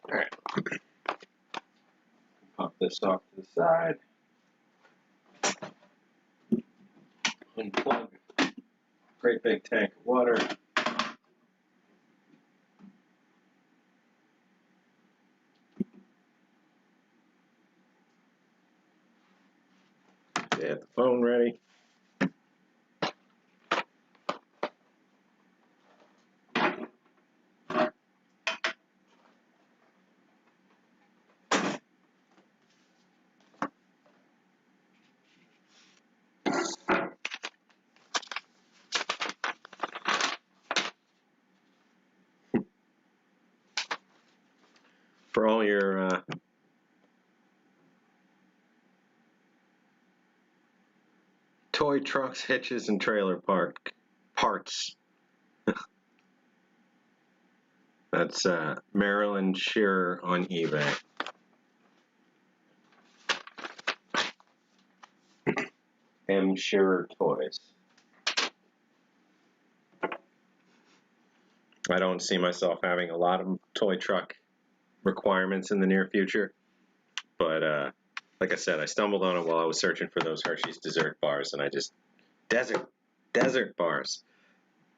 All right. Pop this off to the side. Unplug a great big tank of water. Get the phone ready. For all your toy trucks, hitches, and trailer park parts. That's Marilyn Shearer on eBay. M. Shearer Toys. I don't see myself having a lot of toy truck requirements in the near future, but like I said, I stumbled on it while I was searching for those Hershey's dessert bars, and I just desert bars.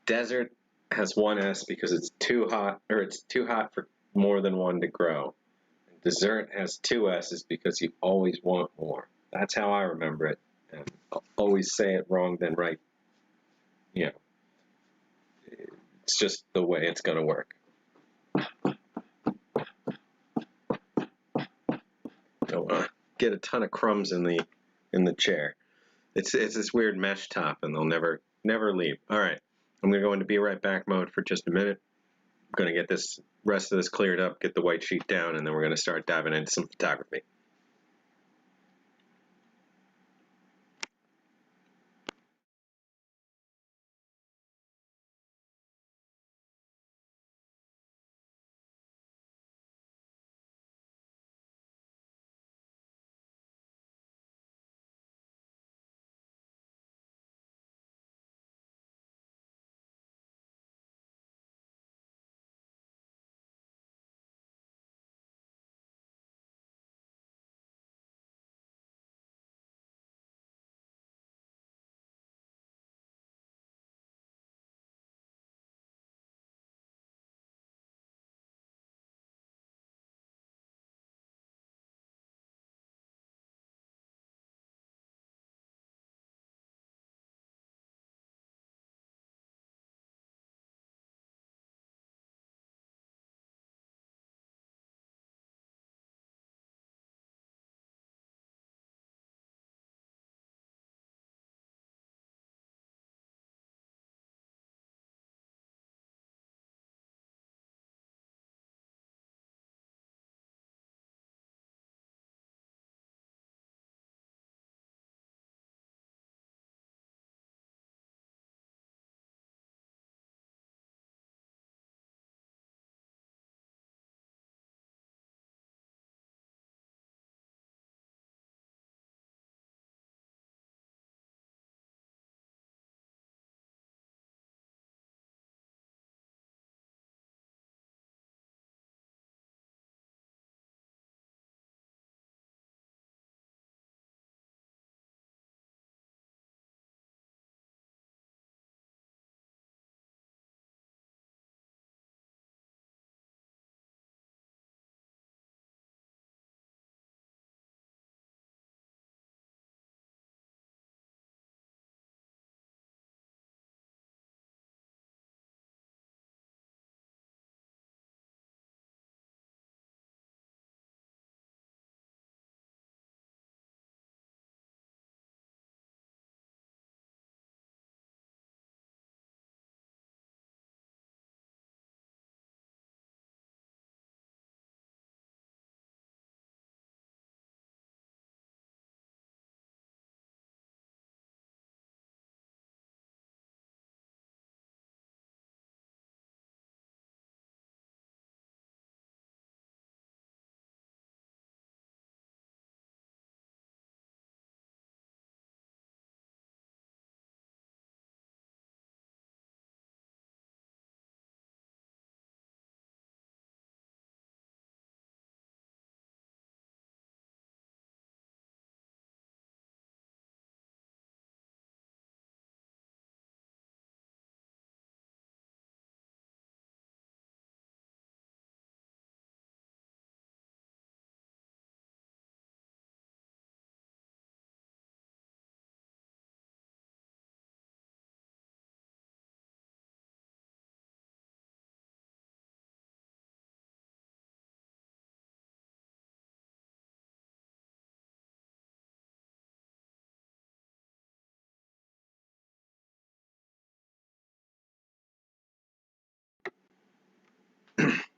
Desert has one S because it's too hot, or it's too hot for more than one to grow. Dessert has 2 S's because you always want more. That's how I remember it. And I'll always say it wrong, then right. You know, it's just the way it's going to work. Don't want to get a ton of crumbs in the chair. It's this weird mesh top, and they'll never leave. All right, I'm going to go into be right back mode for just a minute. I'm going to get this rest of this cleared up, get the white sheet down, and then we're going to start diving into some photography.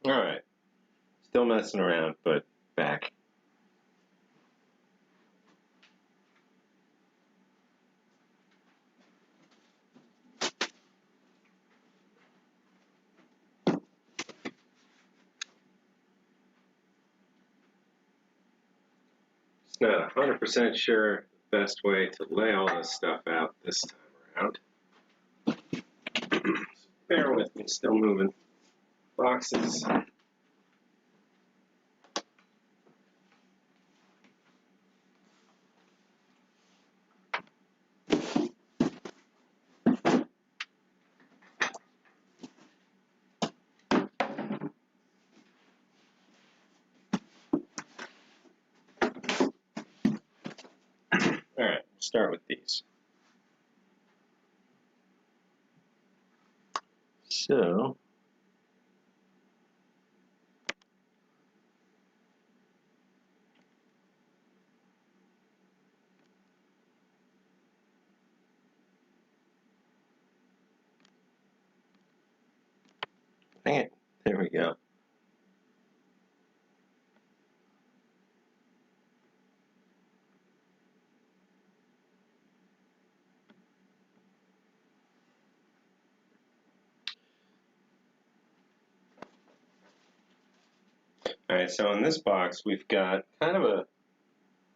Alright. Still messing around, but back. It's not 100% sure the best way to lay all this stuff out this time around. So bear with me, still moving boxes. Alright, we'll start with these. So, dang it, there we go. Alright, so in this box we've got kind of a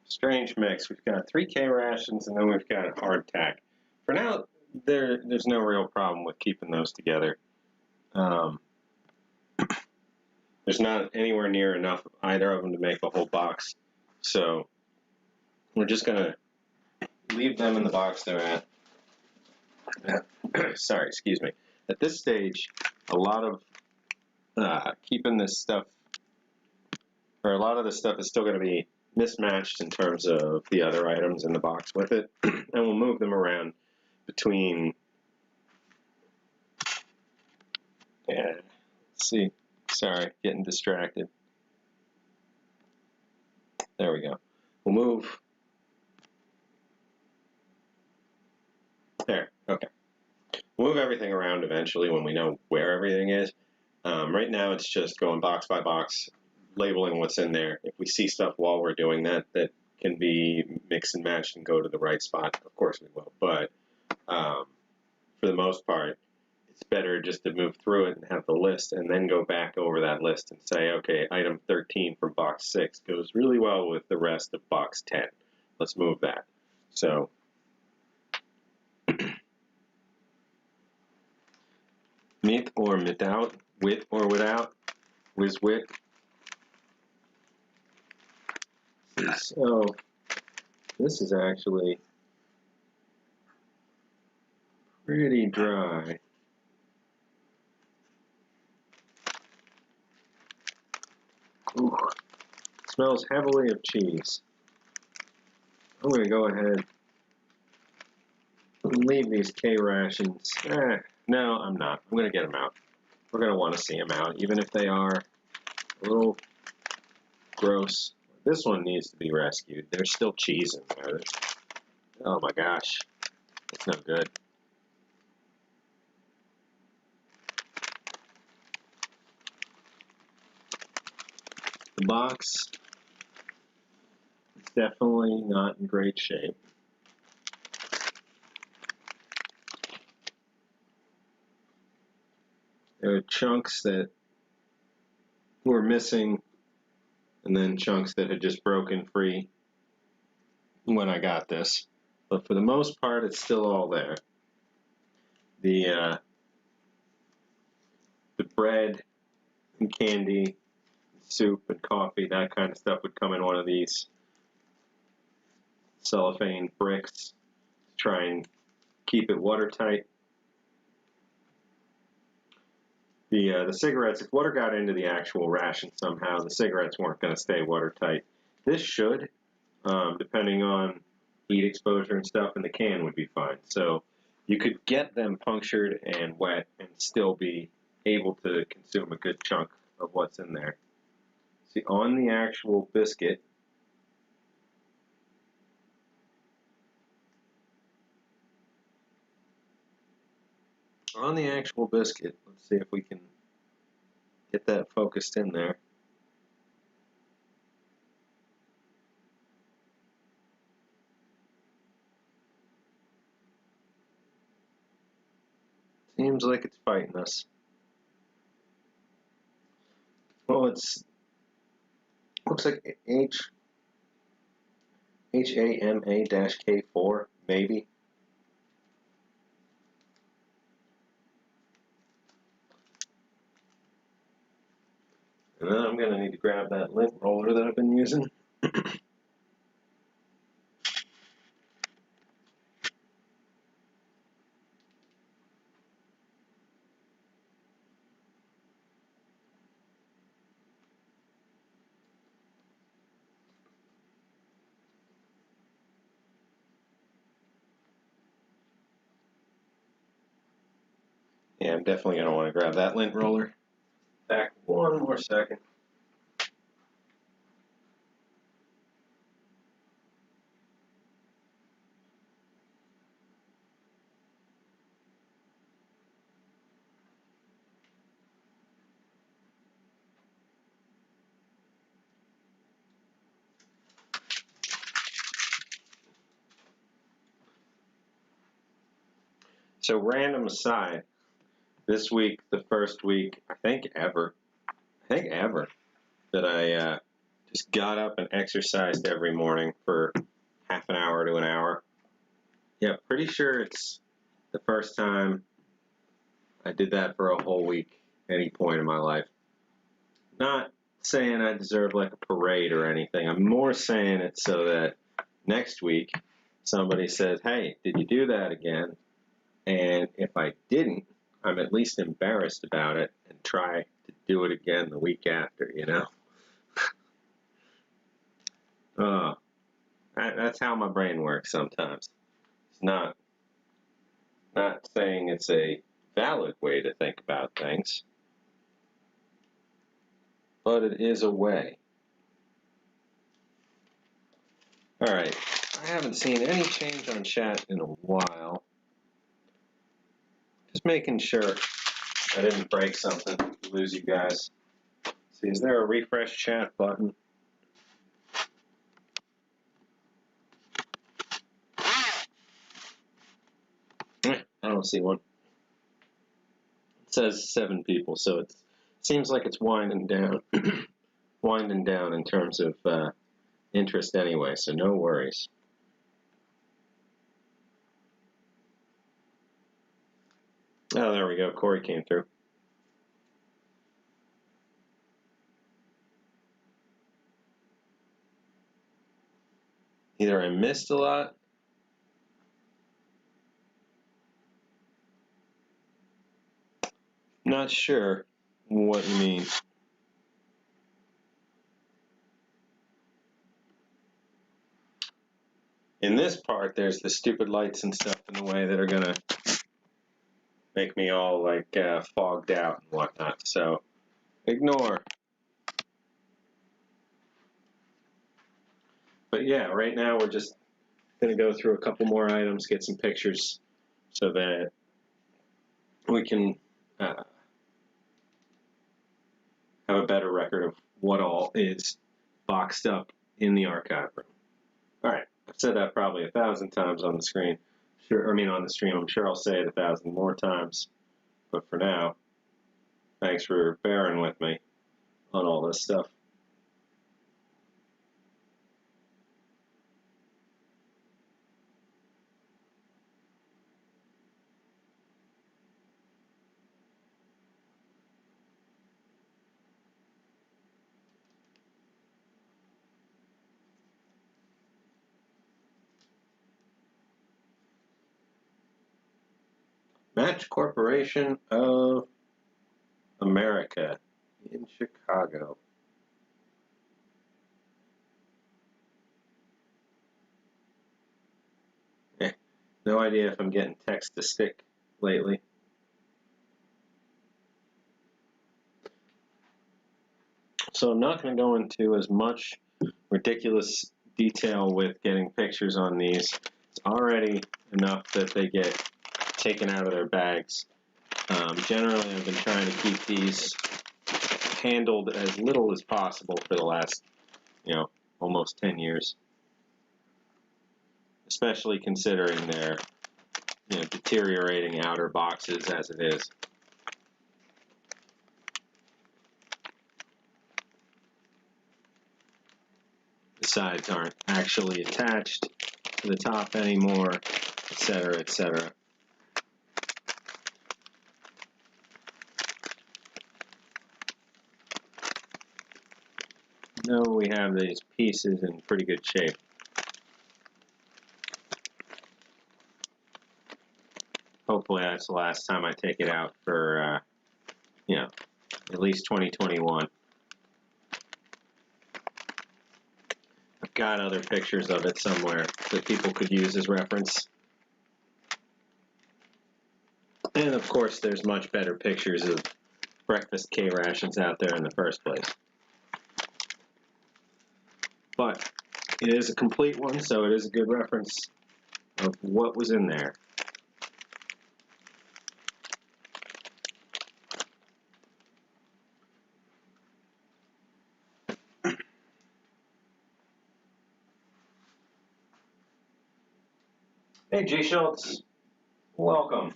strange mix. We've got 3K rations and then we've got hardtack. For now, there's no real problem with keeping those together. There's not anywhere near enough of either of them to make a whole box. So we're just going to leave them in the box they're at. Sorry, excuse me. At this stage, a lot of keeping this stuff, or a lot of this stuff is still going to be mismatched in terms of the other items in the box with it. And we'll move them around between, let's see, sorry, getting distracted. There we go. We'll move. There, okay. We'll move everything around eventually when we know where everything is. Right now it's just going box by box, labeling what's in there. If we see stuff while we're doing that that can be mixed and matched and go to the right spot, of course we will. But for the most part, it's better just to move through it and have the list and then go back over that list and say, okay, item 13 from box 6 goes really well with the rest of box 10. Let's move that. So mit or without, with or without, with. So this is actually pretty dry. Ooh, smells heavily of cheese. I'm going to go ahead and leave these K rations. No, I'm not. I'm going to get them out. We're going to want to see them out, even if they are a little gross. This one needs to be rescued. There's still cheese in there. Oh my gosh. It's no good. The box is definitely not in great shape. There are chunks that were missing and then chunks that had just broken free when I got this. But for the most part, it's still all there. The bread and candy, soup and coffee, that kind of stuff would come in one of these cellophane bricks to try and keep it watertight. The cigarettes, if water got into the actual ration somehow, the cigarettes weren't going to stay watertight. This should, depending on heat exposure and stuff, and the can would be fine. So you could get them punctured and wet and still be able to consume a good chunk of what's in there. See, on the actual biscuit, let's see if we can get that focused in there. Seems like it's fighting us. Well, looks like HAMA-K4, maybe. And then I'm going to need to grab that lint roller that I've been using. Yeah, I'm definitely going to want to grab that lint roller. Back one more second. So, random aside, this week, the first week, I think ever, that I just got up and exercised every morning for half an hour to an hour. Yeah, pretty sure it's the first time I did that for a whole week, any point in my life. Not saying I deserve like a parade or anything. I'm more saying it so that next week somebody says, hey, did you do that again? And if I didn't, I'm at least embarrassed about it and try to do it again the week after, you know? That's how my brain works sometimes. It's not saying it's a valid way to think about things, but it is a way. All right, I haven't seen any change on chat in a while. Just making sure I didn't break something, lose you guys. See, is there a refresh chat button? I don't see one. It says 7 people, so it seems like it's winding down, winding down in terms of interest anyway, so no worries. Oh, there we go. Corey came through. Either I missed a lot, not sure what you mean. In this part, there's the stupid lights and stuff in the way that are gonna make me all like fogged out and whatnot, so ignore. But yeah, right now we're just gonna go through a couple more items, get some pictures so that we can have a better record of what all is boxed up in the archive room. All right, I've said that probably 1,000 times on the screen. On the stream. I'm sure I'll say it 1,000 more times. But for now, thanks for bearing with me on all this stuff. Match Corporation of America in Chicago. No idea if I'm getting text to stick lately. So I'm not going to go into as much ridiculous detail with getting pictures on these. It's already enough that they get taken out of their bags. Generally, I've been trying to keep these handled as little as possible for the last, almost 10 years. Especially considering their, deteriorating outer boxes as it is. The sides aren't actually attached to the top anymore, etc., etc. No, we have these pieces in pretty good shape. Hopefully that's the last time I take it out for, at least 2021. I've got other pictures of it somewhere that people could use as reference. And of course, there's much better pictures of breakfast K-rations out there in the first place. But it is a complete one, so it is a good reference of what was in there. Hey, G. Schultz. Welcome.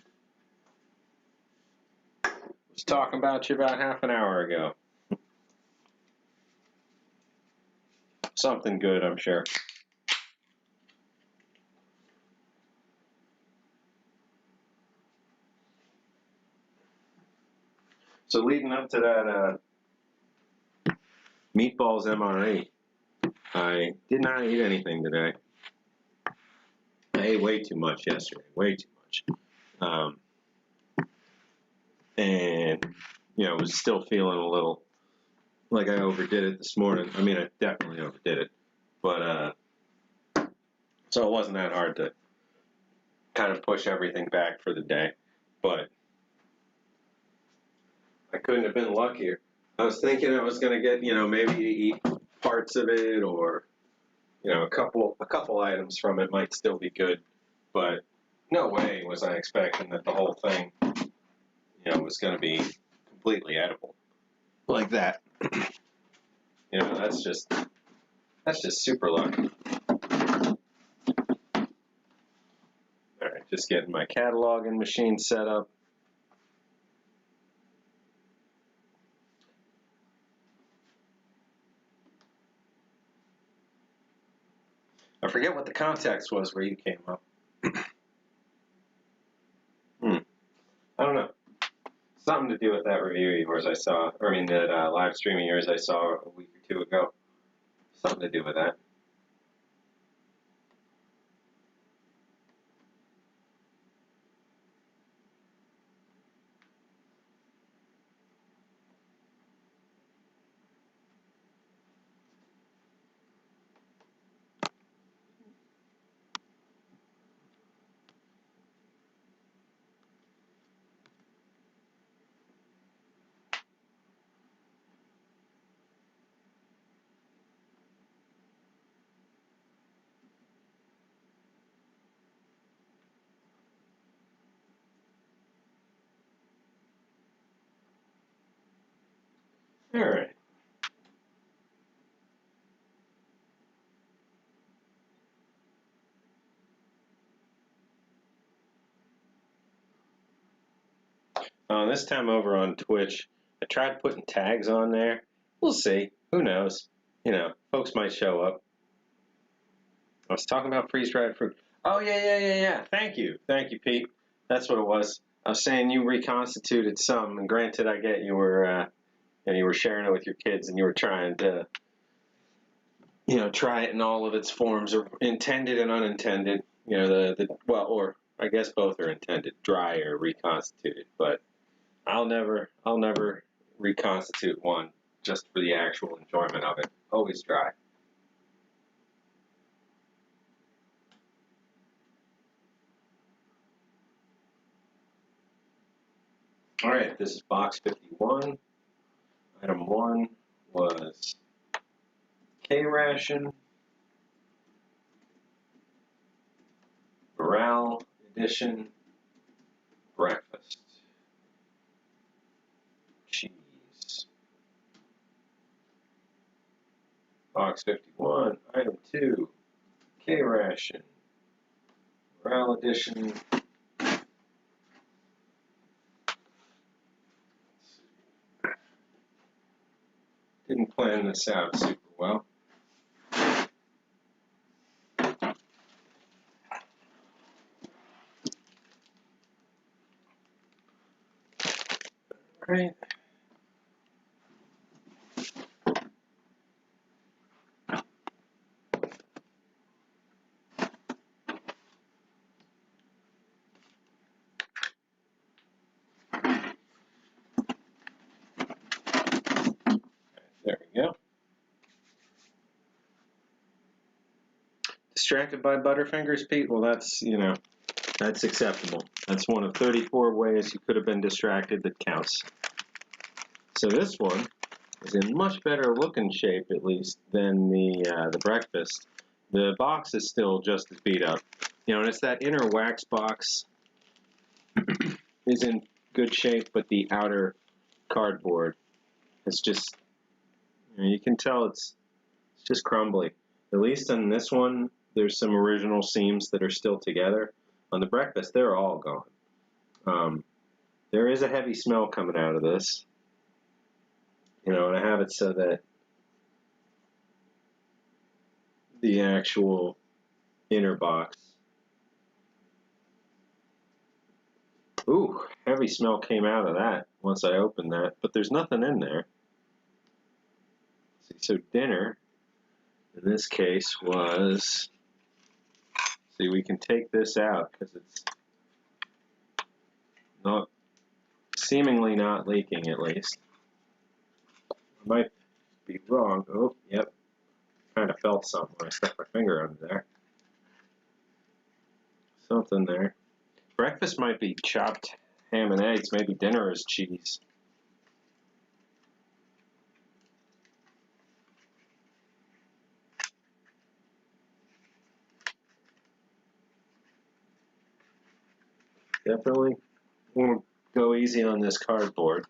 Was talking about you about half an hour ago. Something good, I'm sure. So leading up to that meatballs MRE, I did not eat anything today. I ate way too much yesterday, way too much. And, was still feeling a little like I overdid it this morning. I mean, I definitely overdid it. But, so it wasn't that hard to kind of push everything back for the day. But I couldn't have been luckier. I was thinking I was going to get, maybe eat parts of it or, a couple items from it might still be good. But no way was I expecting that the whole thing, was going to be completely edible like that. That's just super lucky. All right, just getting my cataloging machine set up. I forget what the context was where you came up. I don't know. Something to do with that review of yours I saw, that live stream of yours I saw a week or two ago. Something to do with that. All right. This time over on Twitch, I tried putting tags on there. We'll see. Who knows? Folks might show up. I was talking about freeze-dried fruit. Oh, yeah. Thank you, Pete. That's what it was. I was saying you reconstituted some, and granted, I get you were sharing it with your kids, and you were trying to, try it in all of its forms, or intended and unintended. Or I guess both are intended, dry or reconstituted. But I'll never reconstitute one just for the actual enjoyment of it. Always dry. All right, this is box 51. Item 1 was K-Ration, Morale Edition, breakfast, cheese. Box 51, Item 2, Ration, Morale Edition. Didn't plan this out super well. Right. There we go. Distracted by Butterfingers, Pete? Well, that's, that's acceptable. That's one of 34 ways you could have been distracted that counts. So this one is in much better looking shape, at least, than the breakfast. The box is still just as beat up. And it's that inner wax box is in good shape, but the outer cardboard is just, you can tell it's just crumbly. At least on this one, there's some original seams that are still together. On the breakfast, they're all gone. There is a heavy smell coming out of this. And I have it so that the actual inner box. Ooh, heavy smell came out of that once I opened that, but there's nothing in there. So dinner, in this case, was, see, we can take this out because it's not, seemingly not leaking at least. I might be wrong. Oh, yep. Kind of felt something when I stuck my finger under there. Something there. Breakfast might be chopped ham and eggs. Maybe dinner is cheese. Definitely want to go easy on this cardboard.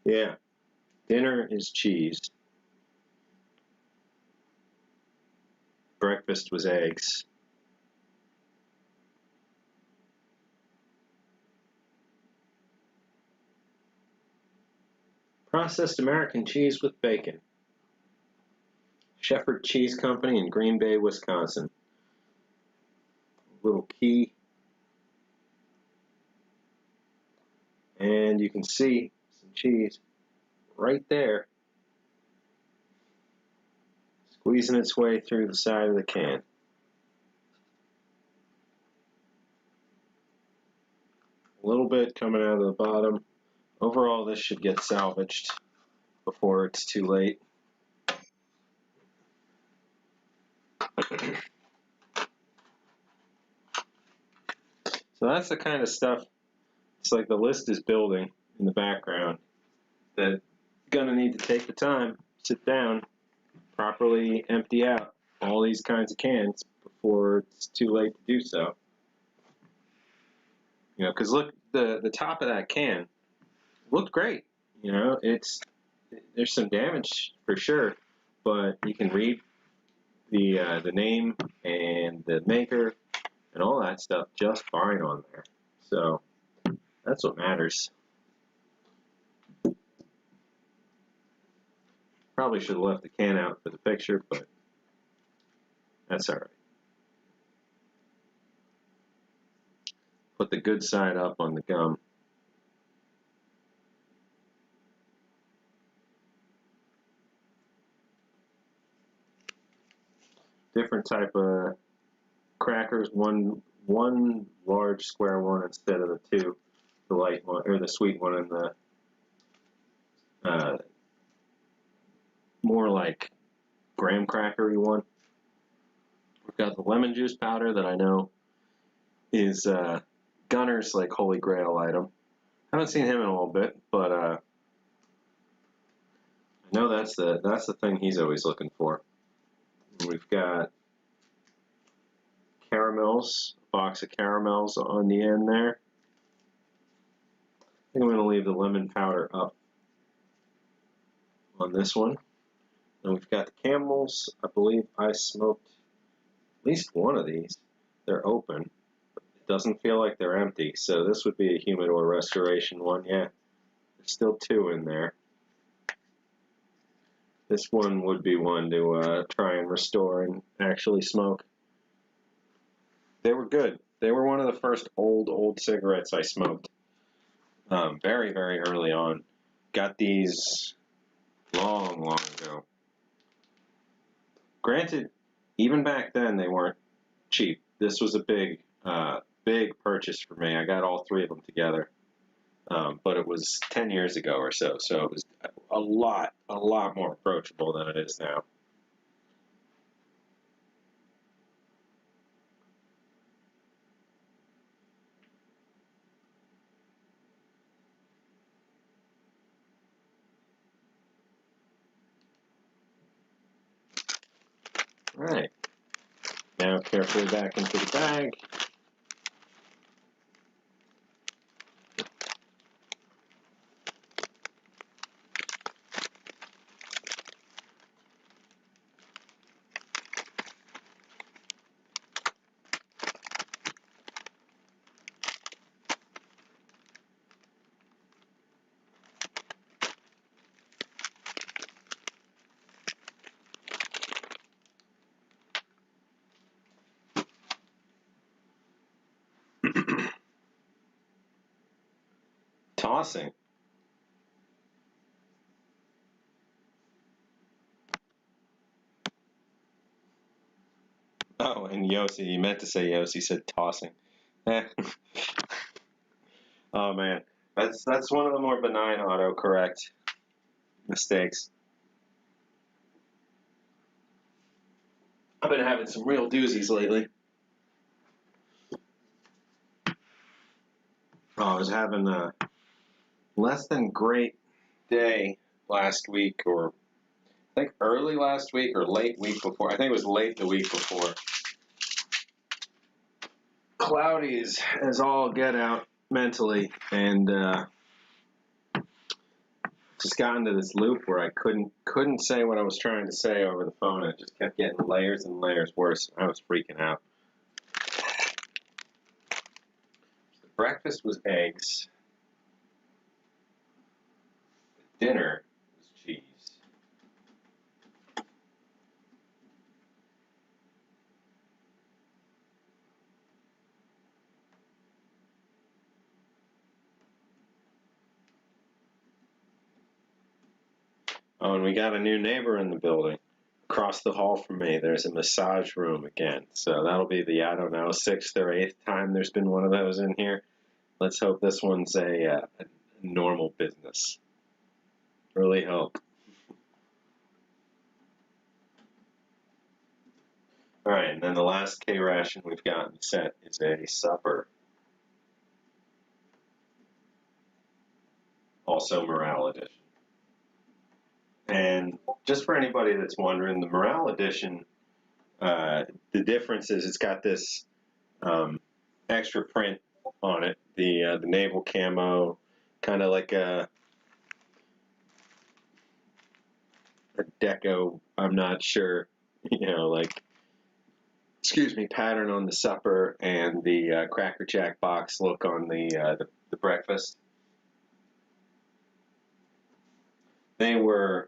Yeah, dinner is cheese. Breakfast was eggs. Processed American cheese with bacon. Shepherd Cheese Company in Green Bay, Wisconsin. Little key. And you can see some cheese right there, squeezing its way through the side of the can. A little bit coming out of the bottom. Overall, this should get salvaged before it's too late. So that's the kind of stuff, it's like the list is building in the background, that gonna need to take the time, sit down, properly empty out all these kinds of cans before it's too late to do so. Because look, the top of that can looked great. There's some damage for sure, but you can read the name and the maker and all that stuff just fine on there. So that's what matters. Probably should have left the can out for the picture, but that's all right. Put the good side up on the gum. Different type of crackers, one large square one instead of the two, the light one or the sweet one and the more like graham crackery one. We've got the lemon juice powder that I know is Gunner's like holy grail item. I haven't seen him in a little bit, but I know that's the thing he's always looking for. And we've got caramels, a box of caramels on the end there. I think I'm going to leave the lemon powder up on this one. And we've got the camels. I believe I smoked at least one of these. They're open. It doesn't feel like they're empty, so this would be a humidor restoration one. Yeah, there's still 2 in there. This one would be one to try and restore and actually smoke. They were good. They were one of the first old cigarettes I smoked. Very, very early on. Got these long ago. Granted, even back then they weren't cheap. This was a big purchase for me. I got all 3 of them together. But it was 10 years ago or so it was a lot more approachable than it is now. All right. Now carefully back into the bag. Tossing. Oh, and Yossi, you meant to say Yossi said tossing. Oh man, that's one of the more benign autocorrect mistakes. I've been having some real doozies lately. Oh, I was having a less than great day last week, or I think early last week or late week before. I think it was late the week before. Cloudy as all get out mentally, and just got into this loop where I couldn't say what I was trying to say over the phone. It just kept getting layers and layers worse. I was freaking out. The breakfast was eggs. The dinner was cheese. Oh, and we got a new neighbor in the building. Across the hall from me, there's a massage room again. So that'll be the, I don't know, 6th or 8th time there's been one of those in here. Let's hope this one's a normal business. Really hope. All right, and then the last K ration we've got in the set is a supper. Also Morale Edition. And just for anybody that's wondering, the Morale Edition, the difference is it's got this extra print on it, the naval camo, kind of like a deco, I'm not sure, like, excuse me, pattern on the supper, and the Cracker Jack box look on the breakfast. They were,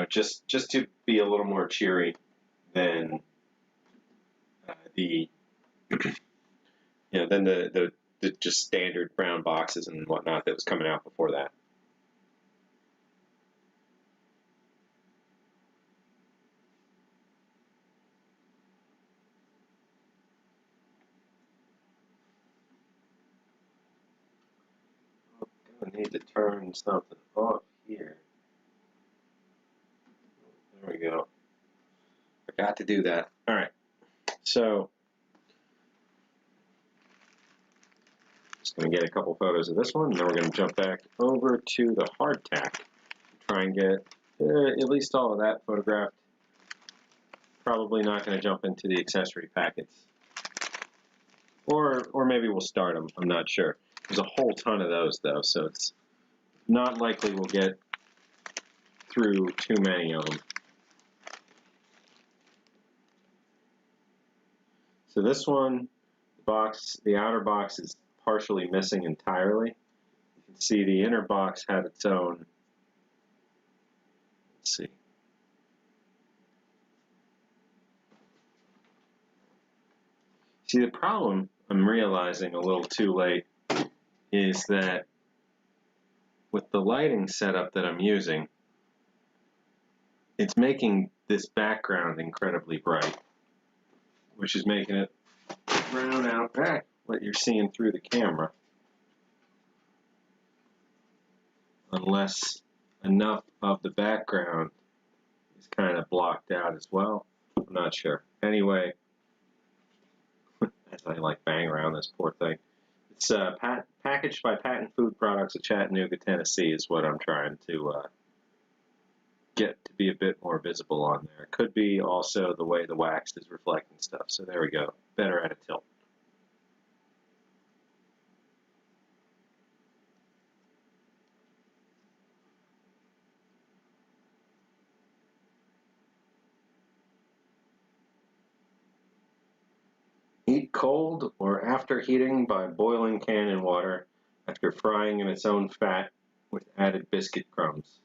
just to be a little more cheery than the just standard brown boxes and whatnot that was coming out before that. I need to turn something off here. There we go. Forgot to do that. All right. So, just going to get a couple photos of this one, and then we're going to jump back over to the hardtack. Try and get at least all of that photographed. Probably not going to jump into the accessory packets Or maybe we'll start them. I'm not sure. There's a whole ton of those, though, so it's not likely we'll get through too many of them. So this one, the outer box is partially missing entirely. You can see the inner box had its own. Let's see. See, the problem I'm realizing a little too late is that with the lighting setup that I'm using, it's making this background incredibly bright, which is making it drown out what you're seeing through the camera, unless enough of the background is kind of blocked out as well. I'm not sure. Anyway, as I like bang around this poor thing. It's packaged by Patent Food Products of Chattanooga, Tennessee is what I'm trying to get to be a bit more visible on there. It could be also the way the wax is reflecting stuff. So there we go. Better at a tilt. Eat cold or after heating by boiling cannon water after frying in its own fat with added biscuit crumbs.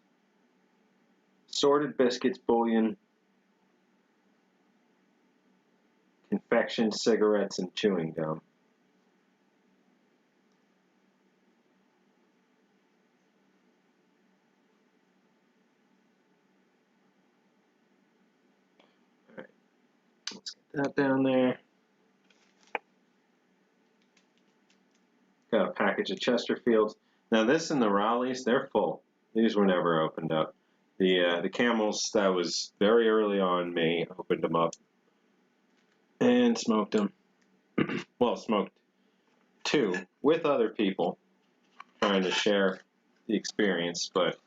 Sorted biscuits, bouillon, confection, cigarettes, and chewing gum. All right, let's get that down there. Got a package of Chesterfields. Now this and the Raleighs, they're full. These were never opened up. The Camels, that was very early on me, opened them up and smoked them. Well, smoked two with other people, trying to share the experience, but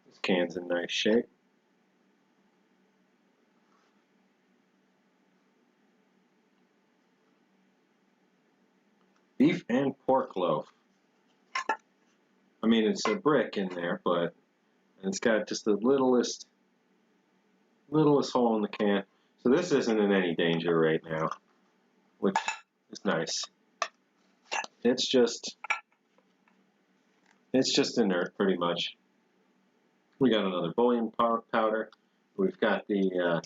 this can's in nice shape. Beef and pork loaf. I mean, it's a brick in there, but it's got just the littlest hole in the can. So this isn't in any danger right now, which is nice. It's just inert, pretty much. We got another bullion powder. We've got the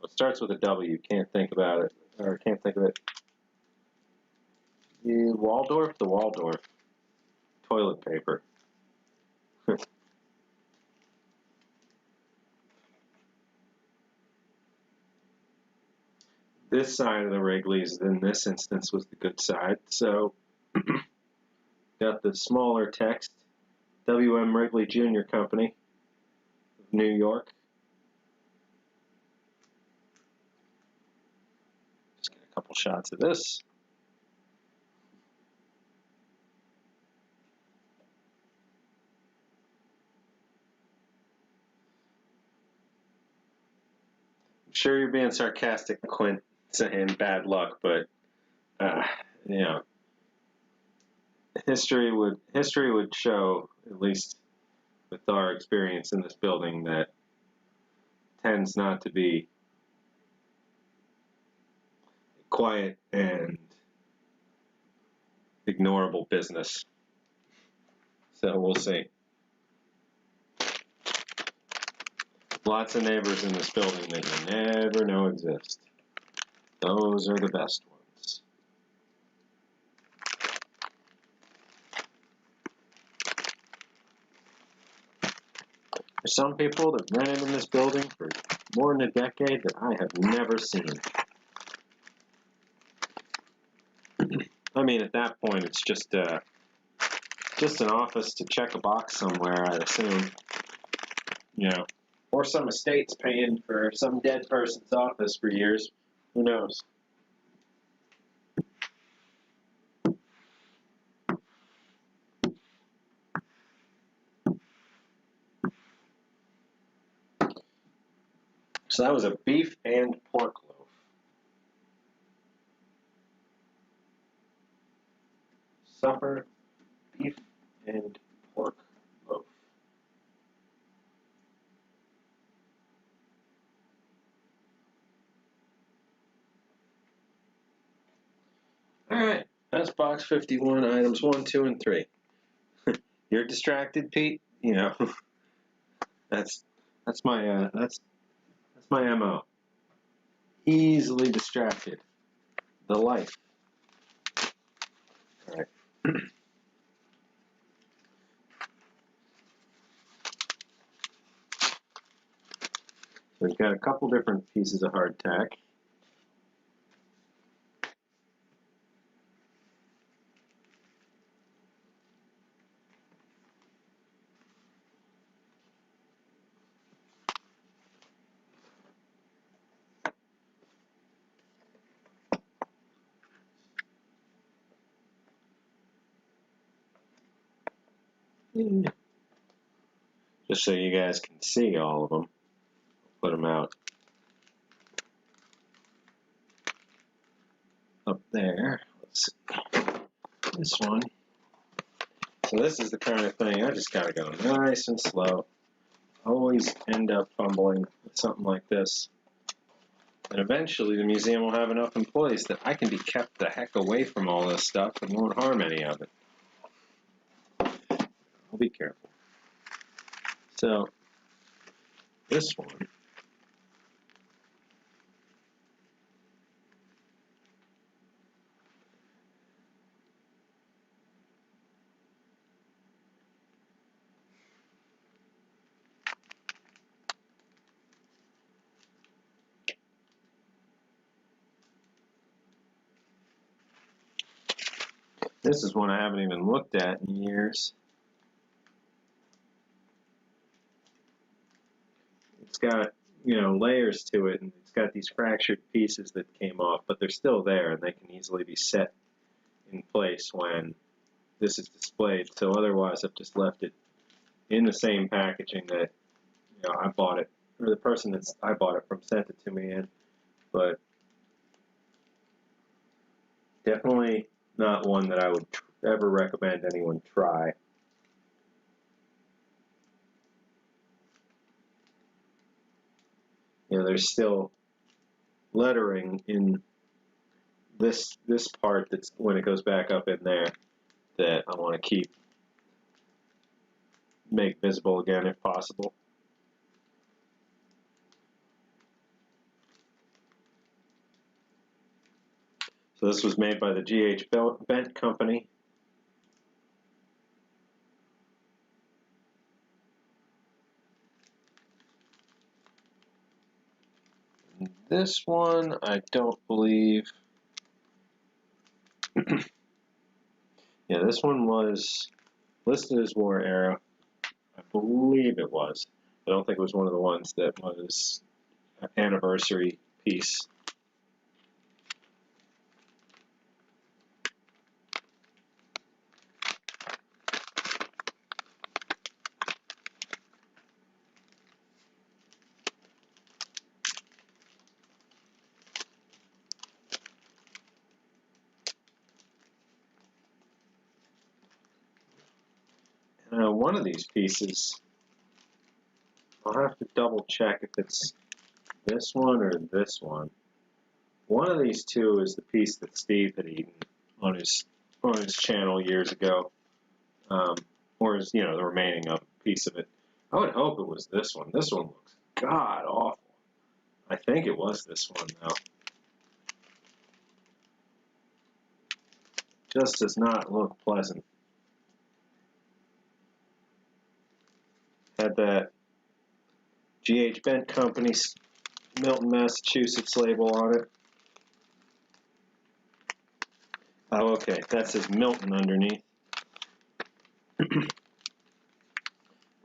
it starts with a W. Can't think about it, or can't think of it. The Waldorf toilet paper. This side of the Wrigley's, in this instance, was the good side. So, got the smaller text, W.M. Wrigley Jr. Company of New York. Just get a couple shots of this. I'm sure you're being sarcastic, Quint, saying bad luck, but you know, history would show, at least with our experience in this building, that tends not to be quiet and ignorable business. So we'll see. Lots of neighbors in this building that you never know exist. Those are the best ones. There's some people that rented in this building for more than a decade that I have never seen. I mean, at that point, it's just an office to check a box somewhere, I assume. You know, or some estate's paying for some dead person's office for years. Who knows? So that was a beef and pork loaf. supper, beef and pork loaf. Alright, that's box 51, items 1, 2, and 3. You're distracted, Pete? You know, that's my MO. Easily distracted. The life. Alright. We've got a couple different pieces of hardtack. Just so you guys can see all of them. Put them out up there. Let's see. This one. So this is the kind of thing I just gotta go nice and slow. Always end up fumbling with something like this. And eventually the museum will have enough employees that I can be kept the heck away from all this stuff and won't harm any of it. I'll be careful. So, this one. This is one I haven't even looked at in years. It's got, you know, layers to it, and it's got these fractured pieces that came off, but they're still there, and they can easily be set in place when this is displayed. So otherwise, I've just left it in the same packaging that, you know, I bought it, or the person that I bought it from sent it to me in. But definitely not one that I would ever recommend anyone try. You know, there's still lettering in this part that's when it goes back up in there that I want to make visible again if possible. So this was made by the G.H. Bent Company. This one, I don't believe. Yeah, this one was listed as war era. I believe it was. I don't think it was one of the ones that was an anniversary piece. One of these pieces, I'll have to double check if it's this one or this one. One of these two is the piece that Steve had eaten on his channel years ago, or is, you know, the remaining piece of it. I would hope it was this one. This one looks god awful. I think it was this one though. Just does not look pleasant. Had that G.H. Bent Company's Milton, Massachusetts label on it. Oh, okay. That says Milton underneath.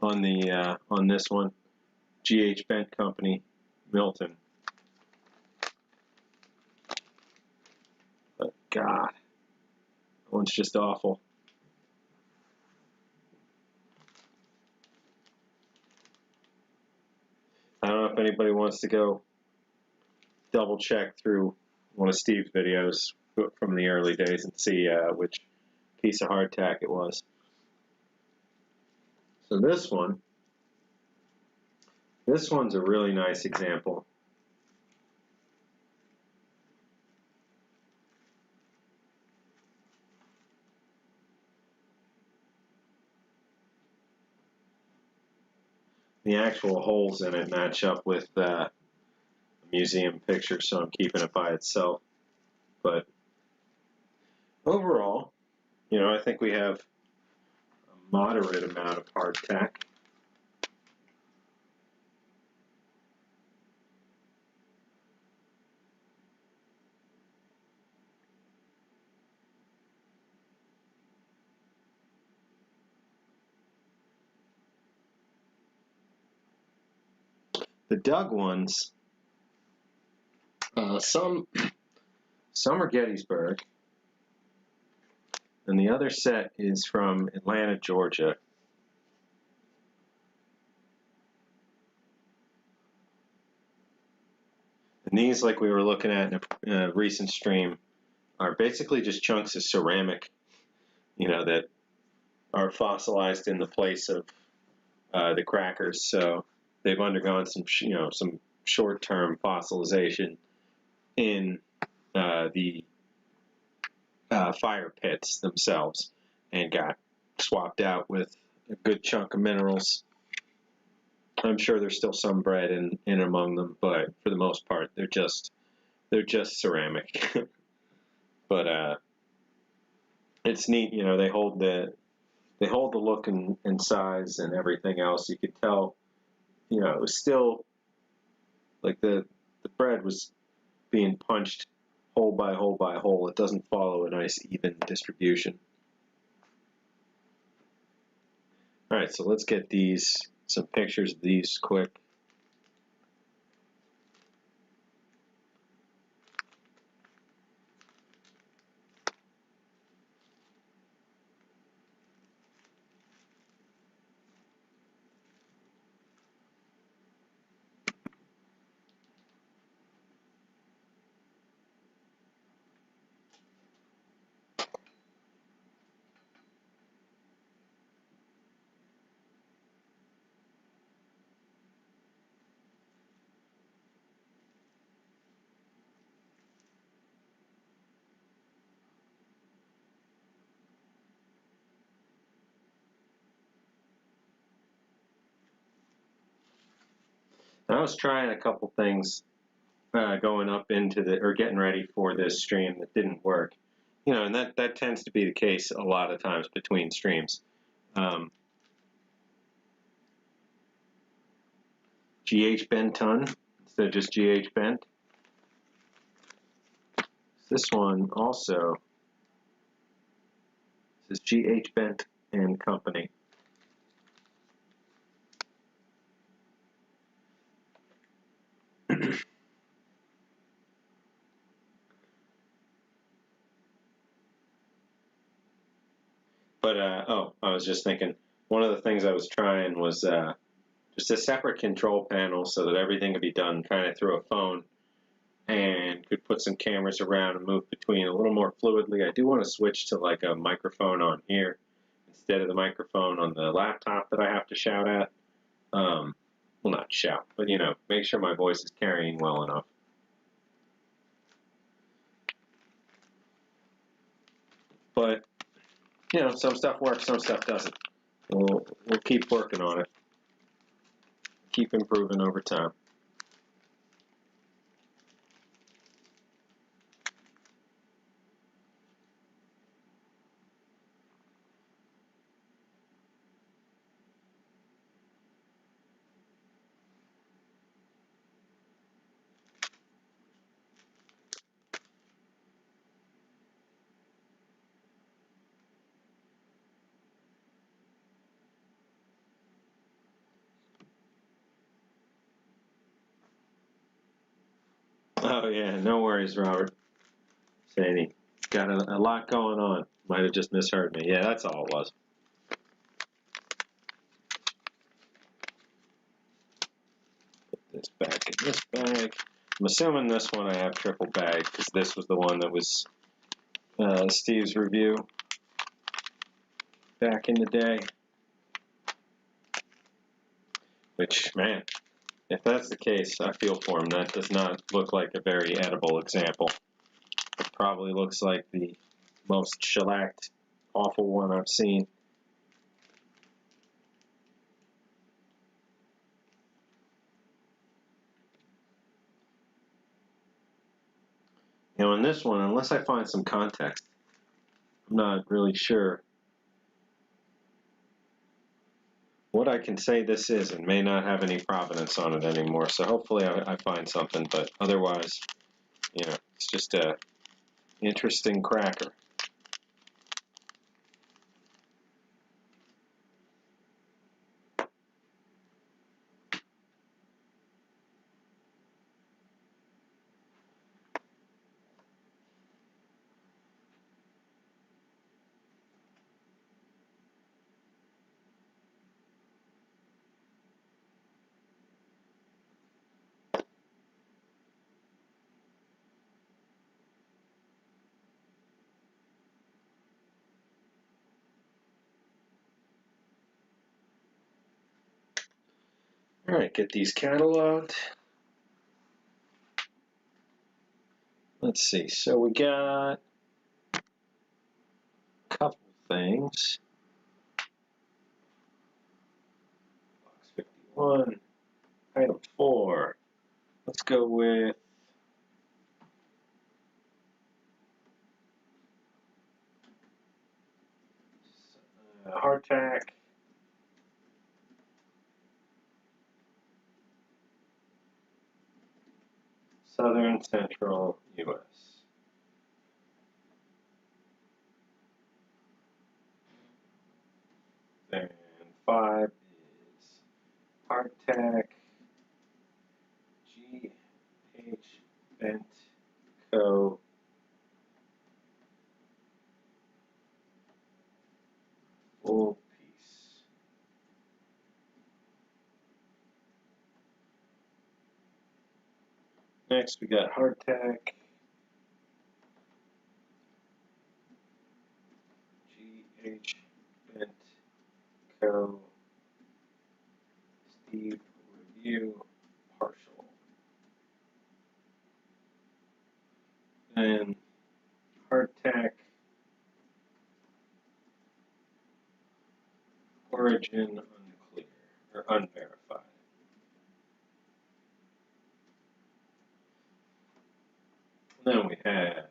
On this one, G.H. Bent Company, Milton. But God, that one's just awful. I don't know if anybody wants to go double check through one of Steve's videos from the early days and see which piece of hardtack it was. So this one's a really nice example. The actual holes in it match up with a museum picture, so I'm keeping it by itself. But overall, you know, I think we have a moderate amount of hardtack. The dug ones, some are Gettysburg, and the other set is from Atlanta, Georgia. And these, like we were looking at in a recent stream, are basically just chunks of ceramic, you know, that are fossilized in the place of the crackers. So they've undergone some, you know, some short-term fossilization in the fire pits themselves, and got swapped out with a good chunk of minerals. I'm sure there's still some bread in among them, but for the most part, they're just ceramic. But it's neat, you know. They hold the look and size and everything else. You could tell, you know, it was still like the bread was being punched hole by hole by hole. It doesn't follow a nice even distribution. All right, so let's get some pictures of these quick. I was trying a couple things going up into getting ready for this stream that didn't work. You know, and that tends to be the case a lot of times between streams. GH bent ton instead of just GH bent. This one also says GH Bent and Company. But, oh, I was just thinking, one of the things I was trying was just a separate control panel so that everything could be done kind of through a phone, and could put some cameras around and move between a little more fluidly. I do want to switch to like a microphone on here instead of the microphone on the laptop that I have to shout at. Well, not shout, but, you know, make sure my voice is carrying well enough. But, you know, some stuff works, some stuff doesn't. We'll keep working on it. Keep improving over time. Oh, yeah, no worries, Robert. Saying he got a lot going on. Might have just misheard me. Yeah, that's all it was. Put this back in this bag. I'm assuming this one I have triple bagged because this was the one that was Steve's review. back in the day. Which, man, if that's the case, I feel for him. That does not look like a very edible example. It probably looks like the most shellacked, awful one I've seen. You know, in this one, unless I find some context, I'm not really sure what I can say this is, and may not have any provenance on it anymore. So hopefully I find something, but otherwise, you know, it's just a interesting cracker. All right, get these cataloged. Let's see. So we got a couple things. Box 51, item 4. Let's go with hardtack. Southern Central U.S. Then 5 is hardtack G.H. Bent Co. Full piece. Next we got hardtack G.H. Bent Co. Steve Review Partial. Then hardtack Origin Unclear or Unverified. And then we have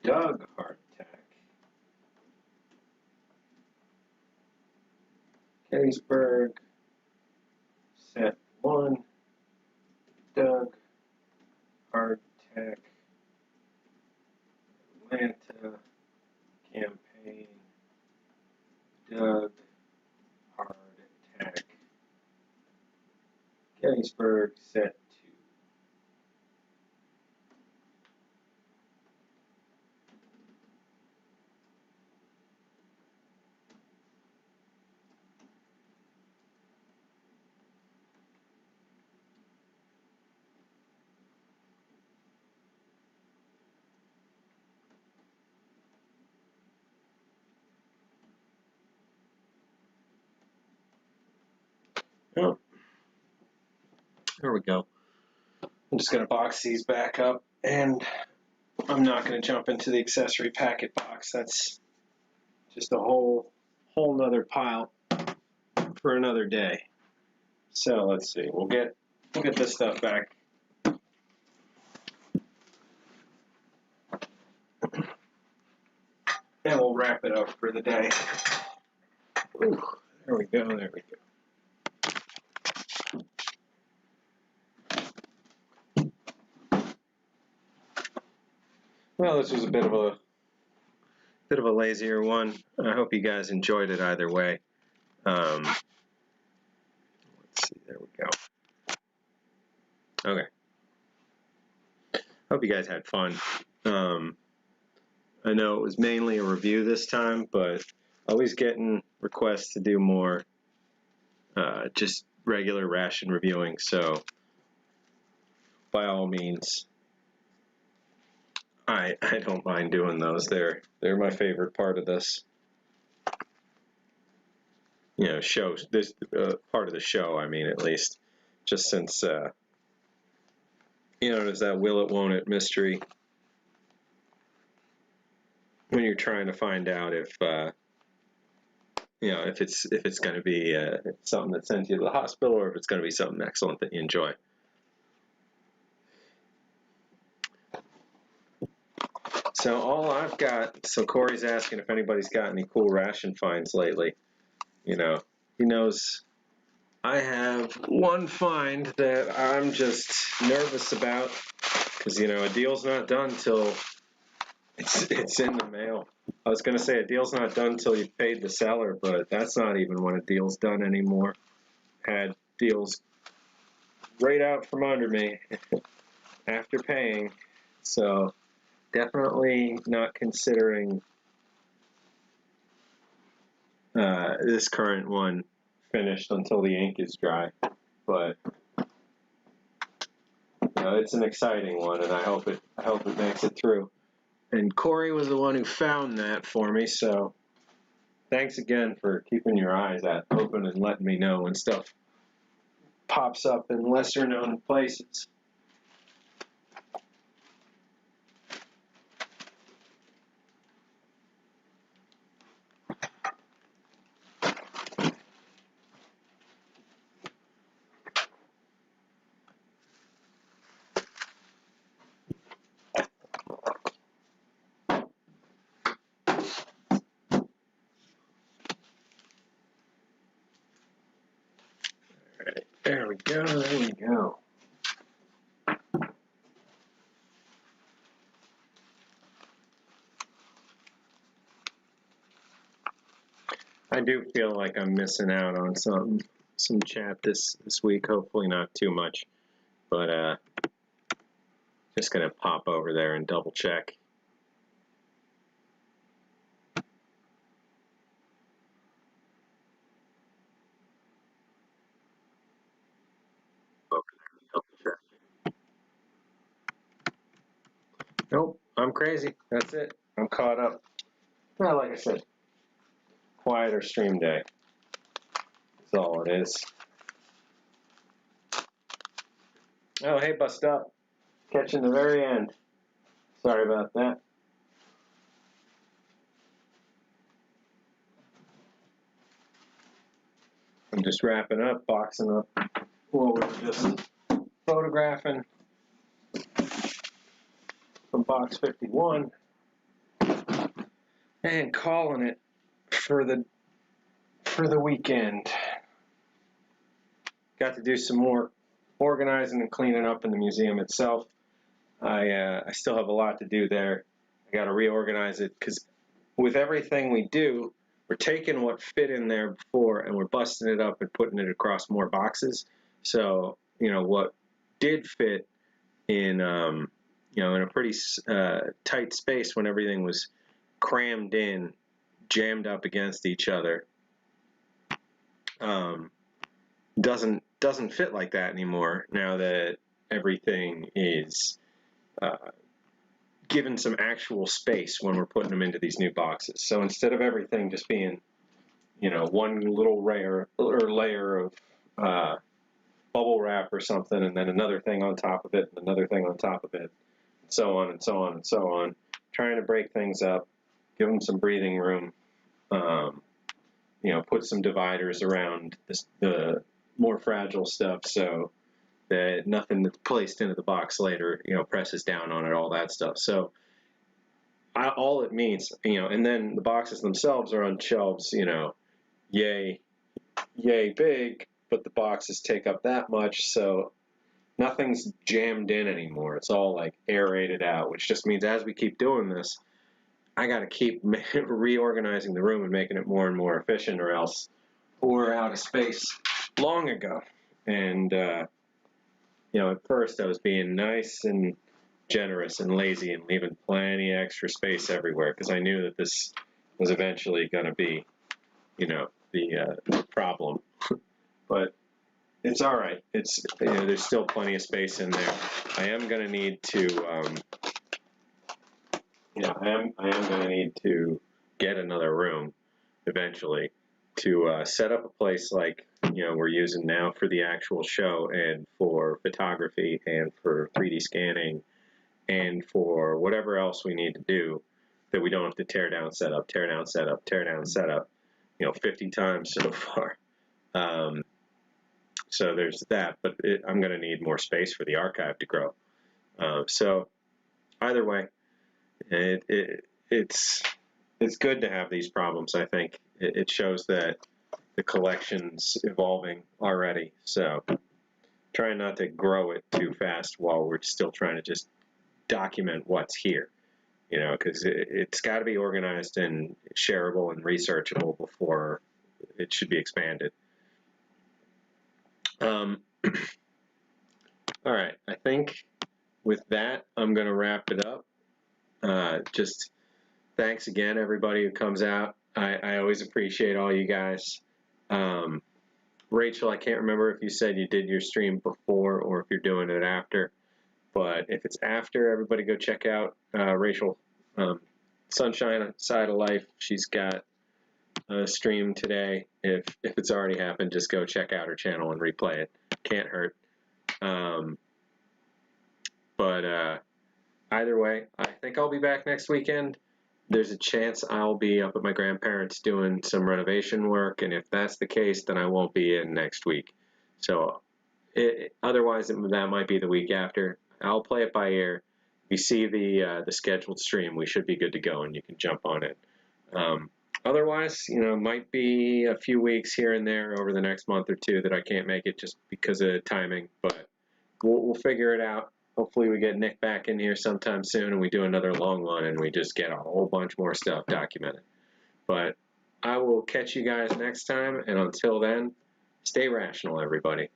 Doug hardtack Gettysburg Set 1, Doug hardtack Atlanta campaign, Doug hardtack Gettysburg Set 2. Oh, there we go. I'm just going to box these back up, and I'm not going to jump into the accessory packet box. That's just a whole nother pile for another day. So let's see. We'll get this stuff back. And we'll wrap it up for the day. Ooh, there we go. There we go. Well, this was a bit of a lazier one. I hope you guys enjoyed it either way. Let's see. There we go. Okay. Hope you guys had fun. I know it was mainly a review this time, but always getting requests to do more just regular ration reviewing. So by all means, I don't mind doing those. They're my favorite part of this. show this part of the show. I mean, at least, just since there's that will it, won't it mystery when you're trying to find out if if it's going to be something that sends you to the hospital, or if it's going to be something excellent that you enjoy. So all I've got, so Corey's asking if anybody's got any cool ration finds lately. He knows I have one find that I'm just nervous about, because a deal's not done till it's in the mail. I was going to say a deal's not done till you've paid the seller, but that's not even when a deal's done anymore. Had deals right out from under me after paying, so definitely not considering this current one finished until the ink is dry, but it's an exciting one, and I hope it makes it through. And Corey was the one who found that for me, so thanks again for keeping your eyes open and letting me know when stuff pops up in lesser known places. There we go. I do feel like I'm missing out on some chat this week. Hopefully not too much, but just gonna pop over there and double check. Nope, I'm crazy. That's it. I'm caught up. Well, like I said, quieter stream day. That's all it is. Oh, hey, Bust Up. Catching the very end. Sorry about that. I'm just wrapping up, boxing up what we were just photographing from box 51 and calling it for the weekend. Got to do some more organizing and cleaning up in the museum itself. I still have a lot to do there. I got to reorganize it, because with everything we do, we're taking what fit in there before and we're busting it up and putting it across more boxes. So what did fit in in a pretty tight space when everything was crammed in, jammed up against each other, doesn't fit like that anymore now that everything is given some actual space when we're putting them into these new boxes. So instead of everything just being one little layer of bubble wrap or something, and then another thing on top of it, and another thing on top of it, and so on and so on and so on, trying to break things up, give them some breathing room, put some dividers around the more fragile stuff, so that nothing that's placed into the box later, presses down on it, all that stuff. So all it means, and then the boxes themselves are on shelves, yay big, but the boxes take up that much, so nothing's jammed in anymore. It's all like aerated out, which just means as we keep doing this, I got to keep reorganizing the room and making it more and more efficient, or else we're out of space long ago. And at first I was being nice and generous and lazy and leaving plenty of extra space everywhere, because I knew that this was eventually going to be, the problem. But it's all right. It's there's still plenty of space in there. I am going to need to, I am going to need to get another room eventually. set up a place like we're using now for the actual show, and for photography, and for 3D scanning, and for whatever else we need to do, that we don't have to tear down, set up, tear down, set up, tear down, set up, 50 times so far. So there's that, but I'm going to need more space for the archive to grow. So either way, it's good to have these problems. I think it shows that the collection's evolving already. So trying not to grow it too fast while we're still trying to just document what's here, because it's got to be organized and shareable and researchable before it should be expanded. All right, I think with that, I'm going to wrap it up. Just thanks again, everybody who comes out. I always appreciate all you guys. Rachel, I can't remember if you said you did your stream before or if you're doing it after, but if it's after, everybody go check out Rachel, Sunshine Side of Life. She's got a stream today. If it's already happened, just go check out her channel and replay it. Can't hurt. But either way, I think I'll be back next weekend. There's a chance I'll be up at my grandparents' doing some renovation work, and if that's the case, then I won't be in next week. So otherwise, that might be the week after. I'll play it by ear. If you see the scheduled stream, we should be good to go, and you can jump on it. Otherwise, might be a few weeks here and there over the next month or two that I can't make it just because of timing, but we'll figure it out. Hopefully we get Nick back in here sometime soon and we do another long one and we just get a whole bunch more stuff documented. But I will catch you guys next time, and until then, stay rational, everybody.